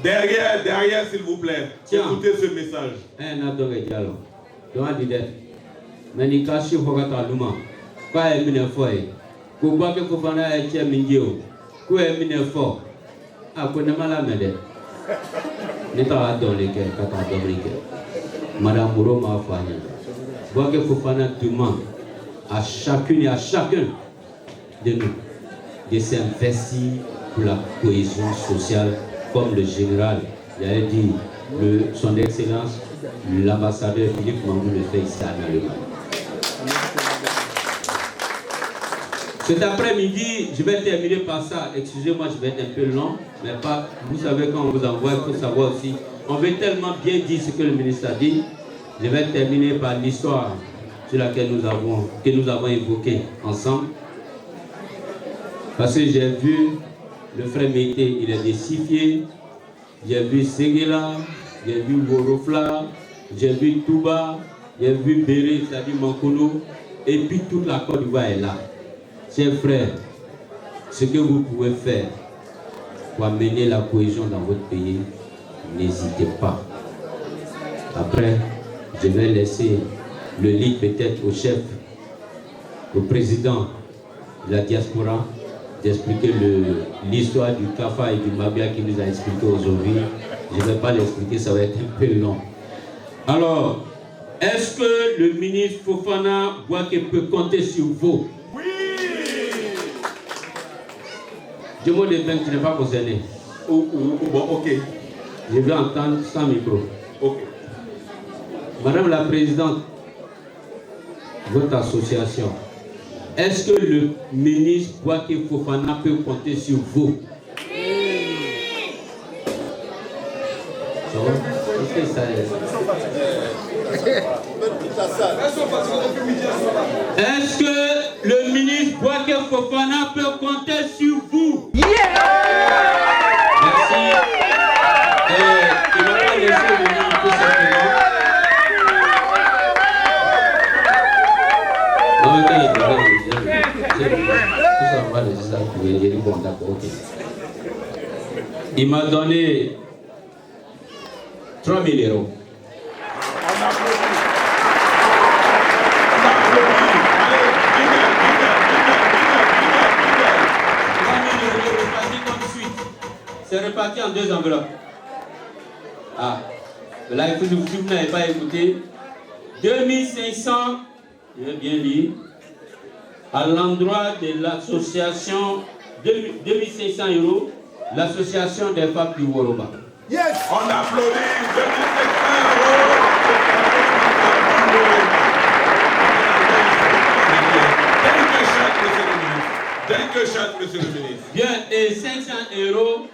derrière s'il vous plaît, écoutez ce message. Madame Mouroma Fania, Boaké Fofana demande à chacune et à chacun de nous de s'investir pour la cohésion sociale, comme le général, j'allais dire, son excellence, l'ambassadeur Philippe Mangou le fait ici à Allemagne. Cet après-midi, je vais terminer par ça. Excusez-moi, je vais être un peu long, mais pas. Vous savez, quand on vous envoie, il faut savoir aussi. On veut tellement bien dire ce que le ministre a dit. Je vais terminer par l'histoire sur laquelle nous avons évoqué ensemble. Parce que j'ai vu le frère Mété, il est décifié. J'ai vu Séguéla, j'ai vu Worofla, j'ai vu Touba, j'ai vu Béré, c'est-à-dire Mankono, et puis toute la Côte d'Ivoire est là. Chers frères, ce que vous pouvez faire pour amener la cohésion dans votre pays, n'hésitez pas. Après, je vais laisser le lead peut-être au chef, au président de la diaspora, d'expliquer l'histoire du Kafa et du Mabia qui nous a expliqué aujourd'hui. Je ne vais pas l'expliquer, ça va être un peu long. Alors, est-ce que le ministre Fofana Boaké peut compter sur vous? Oui! Je me dis bien que tu n'es pas concerné. Bon, ok. Je veux entendre sans micro. Ok. Madame la Présidente, votre association, est-ce que le ministre Boaké Fofana peut compter sur vous? Oui. Ça va? Est-ce que ça est? Est-ce que le ministre Boaké Fofana peut compter sur vous? Yeah! Merci. Il ne va pas laisser venir tout simplement. Il m'a donné 3 000 euros. C'est reparti en 2 enveloppes. Ah, là, il faut que vous n'avez pas écouté. 2500, je vais bien lire, à l'endroit de l'association, 2500 euros, l'association des femmes du Woroba. Yes! On applaudit 2500 euros. Monsieur le ministre. Bien, et 500 euros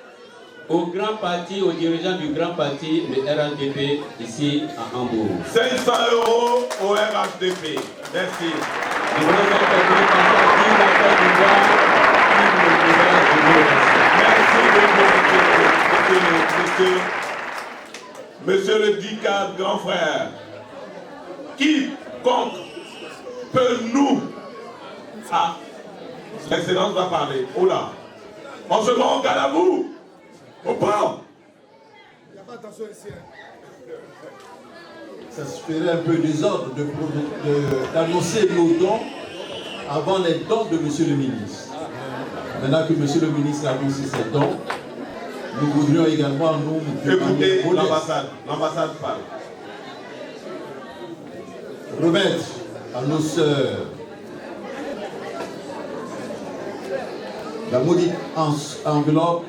au grand parti, aux dirigeants du grand parti, le RHDP, ici à Hambourg. 500 € au RHDP. Merci. Je voudrais faire quelques passer à qui l'appel du droit, Merci beaucoup, monsieur le DICAD, grand frère. Quiconque peut nous... Ah, l'excellence va parler. Oh là. On se met en garde à vous. Au port. Il n'y a pas attention ici. Ça se ferait un peu désordre d'annoncer nos dons avant les dons de monsieur le ministre. Maintenant que monsieur le ministre a annoncé ses dons, nous voudrions également nous... Écoutez, l'ambassade parle. Remettre à nos sœurs la maudite enveloppe.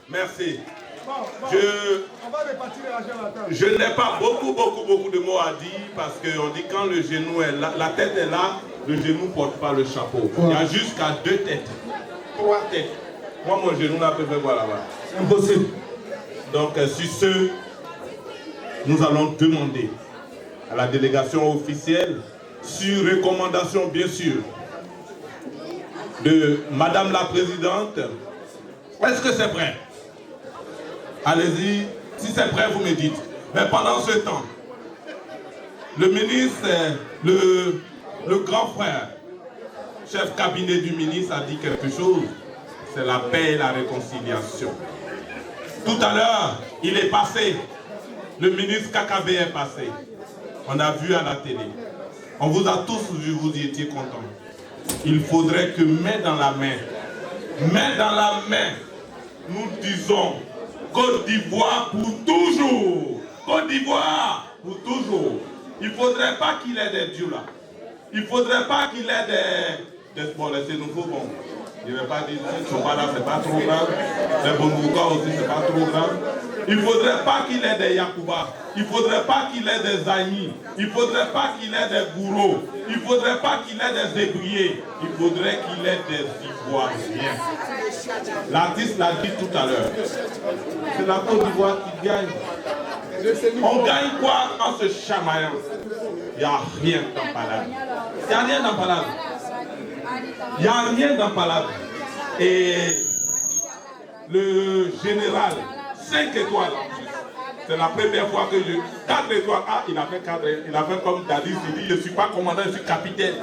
Merci. Je n'ai pas beaucoup de mots à dire parce qu'on dit quand le genou est là, la tête est là, le genou ne porte pas le chapeau. Il y a jusqu'à 2 têtes, 3 têtes. Moi, mon genou n'a pas fait voir là-bas. C'est impossible. Donc, sur ce, nous allons demander à la délégation officielle, sur recommandation bien sûr de Madame la Présidente, est-ce que c'est prêt? Allez-y, si c'est prêt, vous me dites. Mais pendant ce temps, le ministre, le grand frère, chef cabinet du ministre a dit quelque chose. C'est la paix et la réconciliation. Tout à l'heure, il est passé. Le ministre Kakabé est passé. On a vu à la télé. On vous a tous vu, vous y étiez contents. Il faudrait que main dans la main, nous disons Côte d'Ivoire pour toujours. Côte d'Ivoire pour toujours. Il ne faudrait pas qu'il ait des dieux là. Il ne faudrait pas qu'il ait des sports. C'est nouveau bon. Il ne va pas dire que Chopala c'est pas trop grave. Les Bonbouka aussi c'est pas trop grave. Il ne faudrait pas qu'il ait des Yakuba. Il ne faudrait pas qu'il ait des Aïnis. Il ne faudrait pas qu'il ait des Gourous. Il ne faudrait pas qu'il ait des Ébriers. Il faudrait qu'il ait des Ivoiriens. L'artiste l'a dit tout à l'heure. C'est la Côte d'Ivoire qui gagne. On gagne quoi en se chamaillant? Il n'y a rien dans Palade. Il n'y a rien dans Palade. Il n'y a rien dans Palade. Et le général, 5 étoiles. C'est la première fois que 4 étoiles. Ah, il a fait 4. Il a fait comme Dadis, il dit, je ne suis pas commandant, je suis capitaine.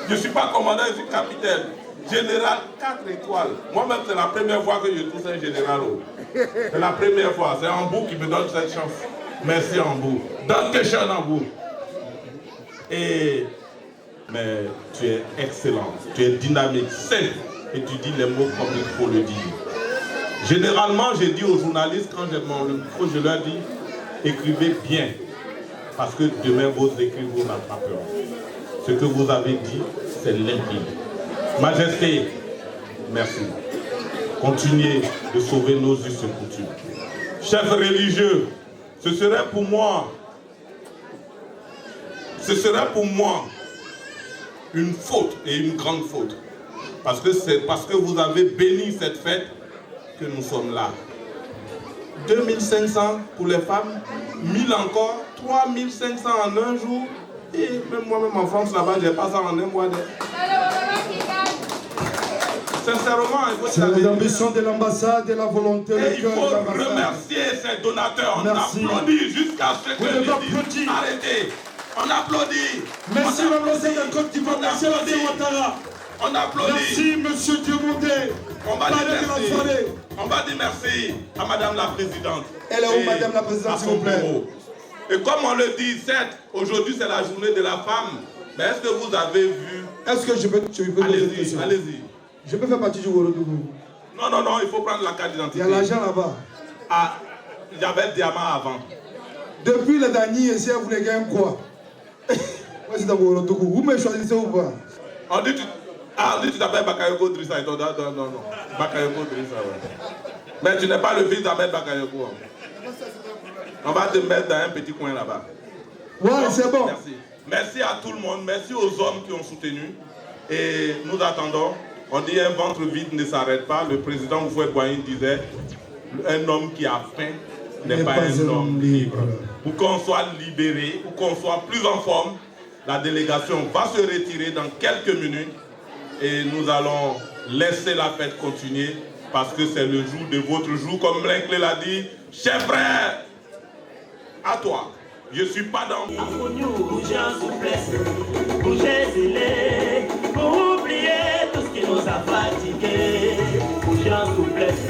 Je ne suis pas commandant, je suis capitaine. Général, 4 étoiles. Moi-même, c'est la première fois que je touche un général. C'est la première fois. C'est Hambourg qui me donne cette chance. Merci Hambourg. Donne quelque chose Hambourg. Mais tu es excellent. Tu es dynamique, simple. Et tu dis les mots comme il faut le dire. Généralement, j'ai dit aux journalistes, quand j'ai mon micro, je leur dis, écrivez bien. Parce que demain, vos écrits vous n'attraperont. Ce que vous avez dit, c'est limpide. Majesté, merci. Continuez de sauver nos us et coutumes. Chefs religieux, ce serait pour moi une faute et une grande faute. Parce que c'est parce que vous avez béni cette fête que nous sommes là. 2500 pour les femmes, 1000 encore, 3500 en un jour. Et même moi-même en France, là-bas, je n'ai pas ça en un mois. Sincèrement, il faut c'est l'ambition de l'ambassade et la volonté de il faut remercier ces donateurs. Merci. On applaudit jusqu'à ce que les disent arrêtez. On applaudit. Merci l'ambassade de Côte d'Ivoire. Merci Ouattara. On applaudit. Merci monsieur Diomondé. On va dire merci à Madame la Présidente. Elle est où Madame la Présidente, s'il vous plaît? Et comme on le dit, certes, aujourd'hui c'est la journée de la femme, Mais est-ce que vous avez vu... Est-ce que je peux poser une question? Allez-y. Je peux faire partie du Ouagadougou? Non, il faut prendre la carte d'identité. Il y a l'argent là-bas. Ah, j'avais le diamant avant. Depuis le dernier essai, vous voulez gagner quoi? Moi, c'est dans Ouagadougou. Vous me choisissez ou pas? On dit tu t'appelles Bakayoko Drissa. Non. Bakayoko Drissa, ouais. Mais tu n'es pas le fils d'Ahmed Bakayoko. On va te mettre dans un petit coin là-bas. Ouais, c'est bon. Merci. Merci à tout le monde. Merci aux hommes qui ont soutenu. Et nous attendons. On dit un ventre vide ne s'arrête pas. Le président Houphouët-Boigny disait un homme qui a faim n'est pas un homme libre. Pour qu'on soit libéré, pour qu'on soit plus en forme, la délégation va se retirer dans quelques minutes et nous allons laisser la fête continuer parce que c'est le jour de votre jour, comme Blinkley l'a dit. Chers frères, à toi. Je ne suis pas dans... Bougez en souplesse, bougez-les, pour oublier tout ce qui nous a fatigués. Bougez en souplesse,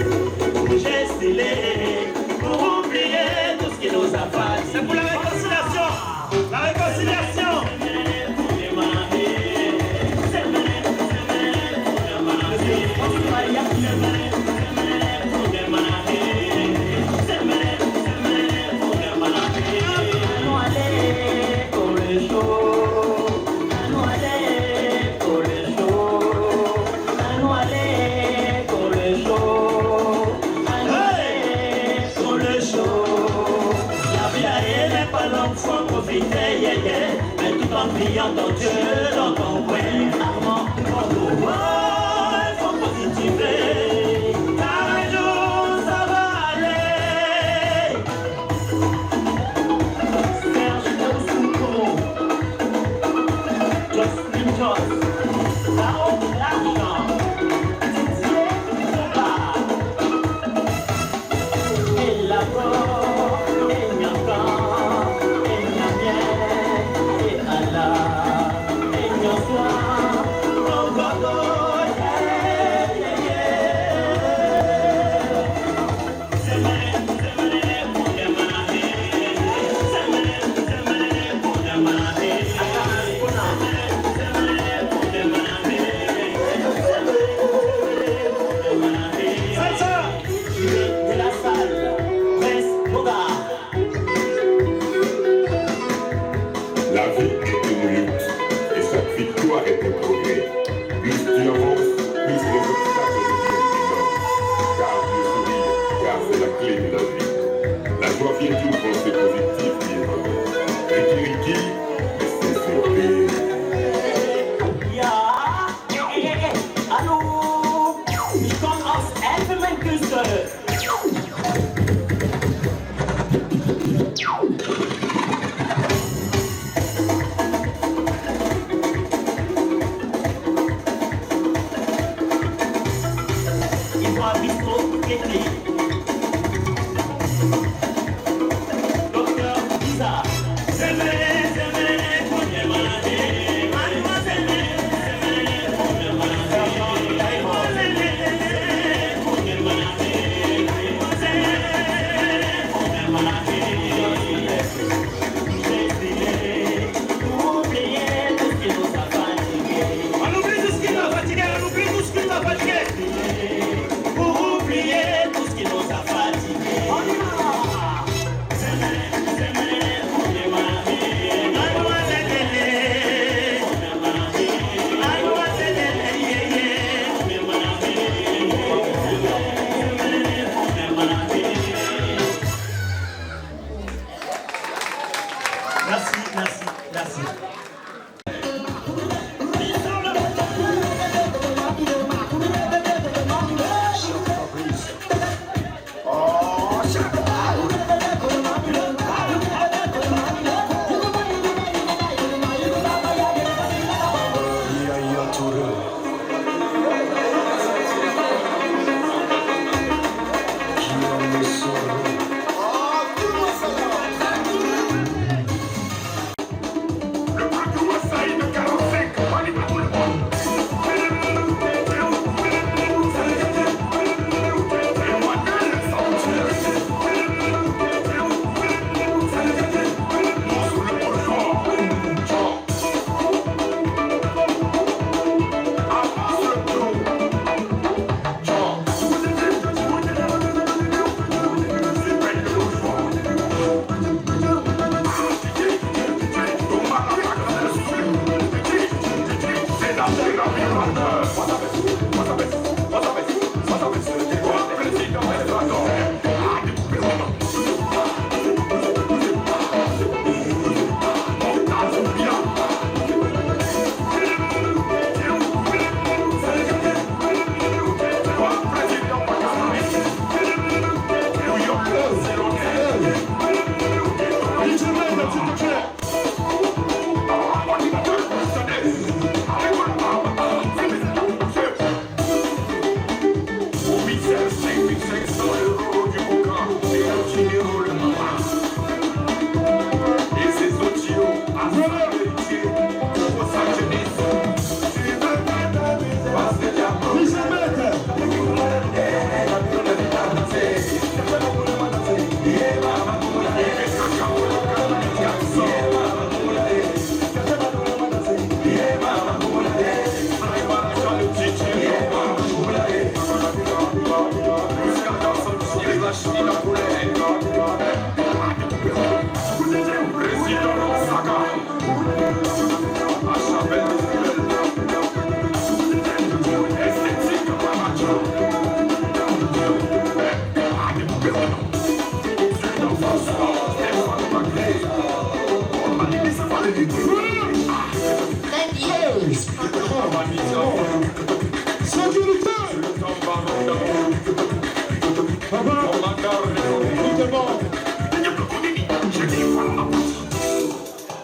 bougez-les, pour oublier tout ce qui nous a fatigués. C'est pour la réconciliation, la réconciliation. Mais tout en priant ton Dieu dans ton coin, Armand, il faut positiver, car un jour ça va aller. Serge Souko, Justin Joss, là-haut l'argent, Didier Soba, et là-bas, et Nyankan. La vie est une lutte et chaque victoire est un progrès. Plus tu avances, plus les obstacles deviennent énormes. Garde le sourire, car c'est la clé de la vie. La joie vient d'une pensée positive qui est vraie. Rikiriki, mais c'est surpris. Hallo, ich komme aus Elfenbeinküste. Pour oublier tout ce qui nous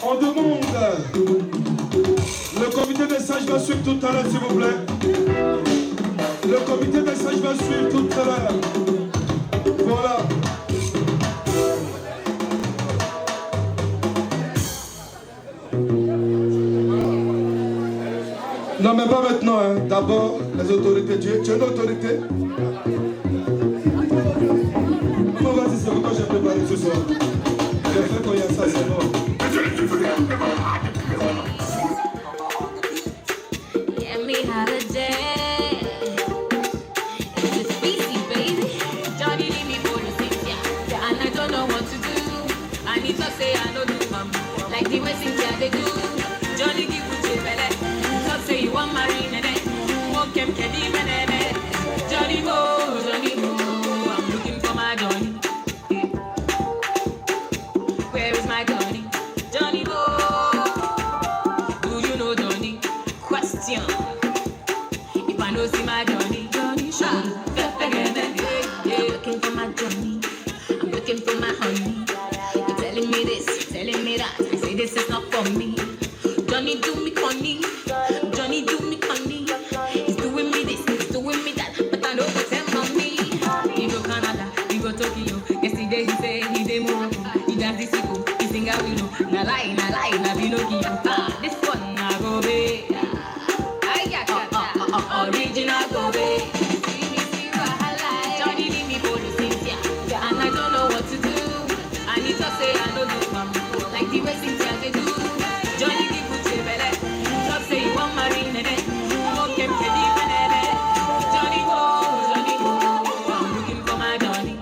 On demande le comité des sages va suivre tout à l'heure, s'il vous plaît. Le comité des sages va suivre tout à l'heure. Voilà. Non, mais pas maintenant, hein. D'abord, les autorités. Tu es une autorité? Non, vas-y, c'est pourquoi j'ai préparé ce soir. J'ai fait quand il y a ça, c'est bon. Get me holiday. It's a species, baby. Johnny leave me for the Cynthia. And I don't know what to do. I need to say I know do like the way Cynthia they do. Johnny give you chibele. So say you want marry nene. Walk him kedi menene. Johnny Mo, Johnny Mo. I'm looking for my Johnny. Where is my Johnny? Johnny Mo. Do you know Johnny? Question. If I know see my Johnny, Johnny show. I'm looking for my Johnny. I'm looking for my honey. You're telling me this, you're telling me that. I say this is not for me. Johnny do me funny. Johnny do me funny. He's doing me this, he's doing me that. But I know what's him on me. He go Canada, he go Tokyo. Yesterday he say he dey Morocco. He dance the sicko, he sing a willow. Na lie, na Pinocchio. This one na go be. Original go be. Johnny leave me for the Cynthia. And I don't know what to do. I need to say I know do like the way Cynthia they do. Johnny give you chibele. Stop say you want marry nene. Okay, kedi menene. Johnny go. I'm looking for my Johnny.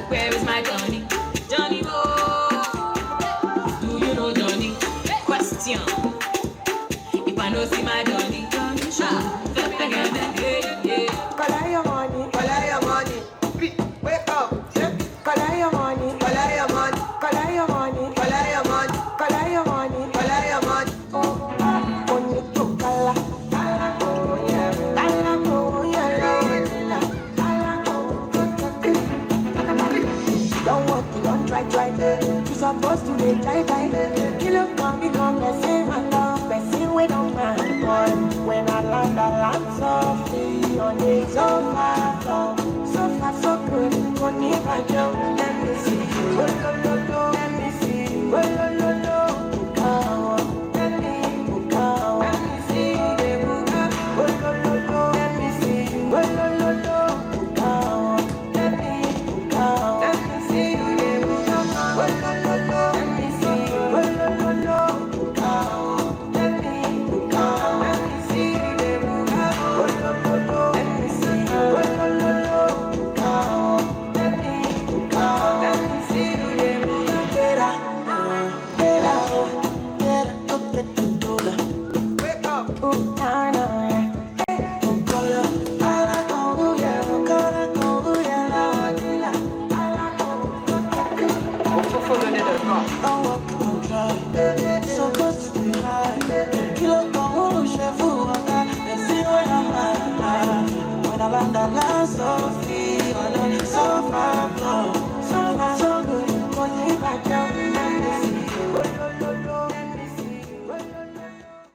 Where is my Johnny? Johnny go. Do you know Johnny? Question. If I know see my Johnny. Collect your money, collect your money. Wake up, collect your money, collect your money, collect your money, collect your money, collect your money, collect your money. Don't walk, don't try. You're supposed to be tight. You look on me, come the same and love. Person we don't mind one. When I land softly on the sofa.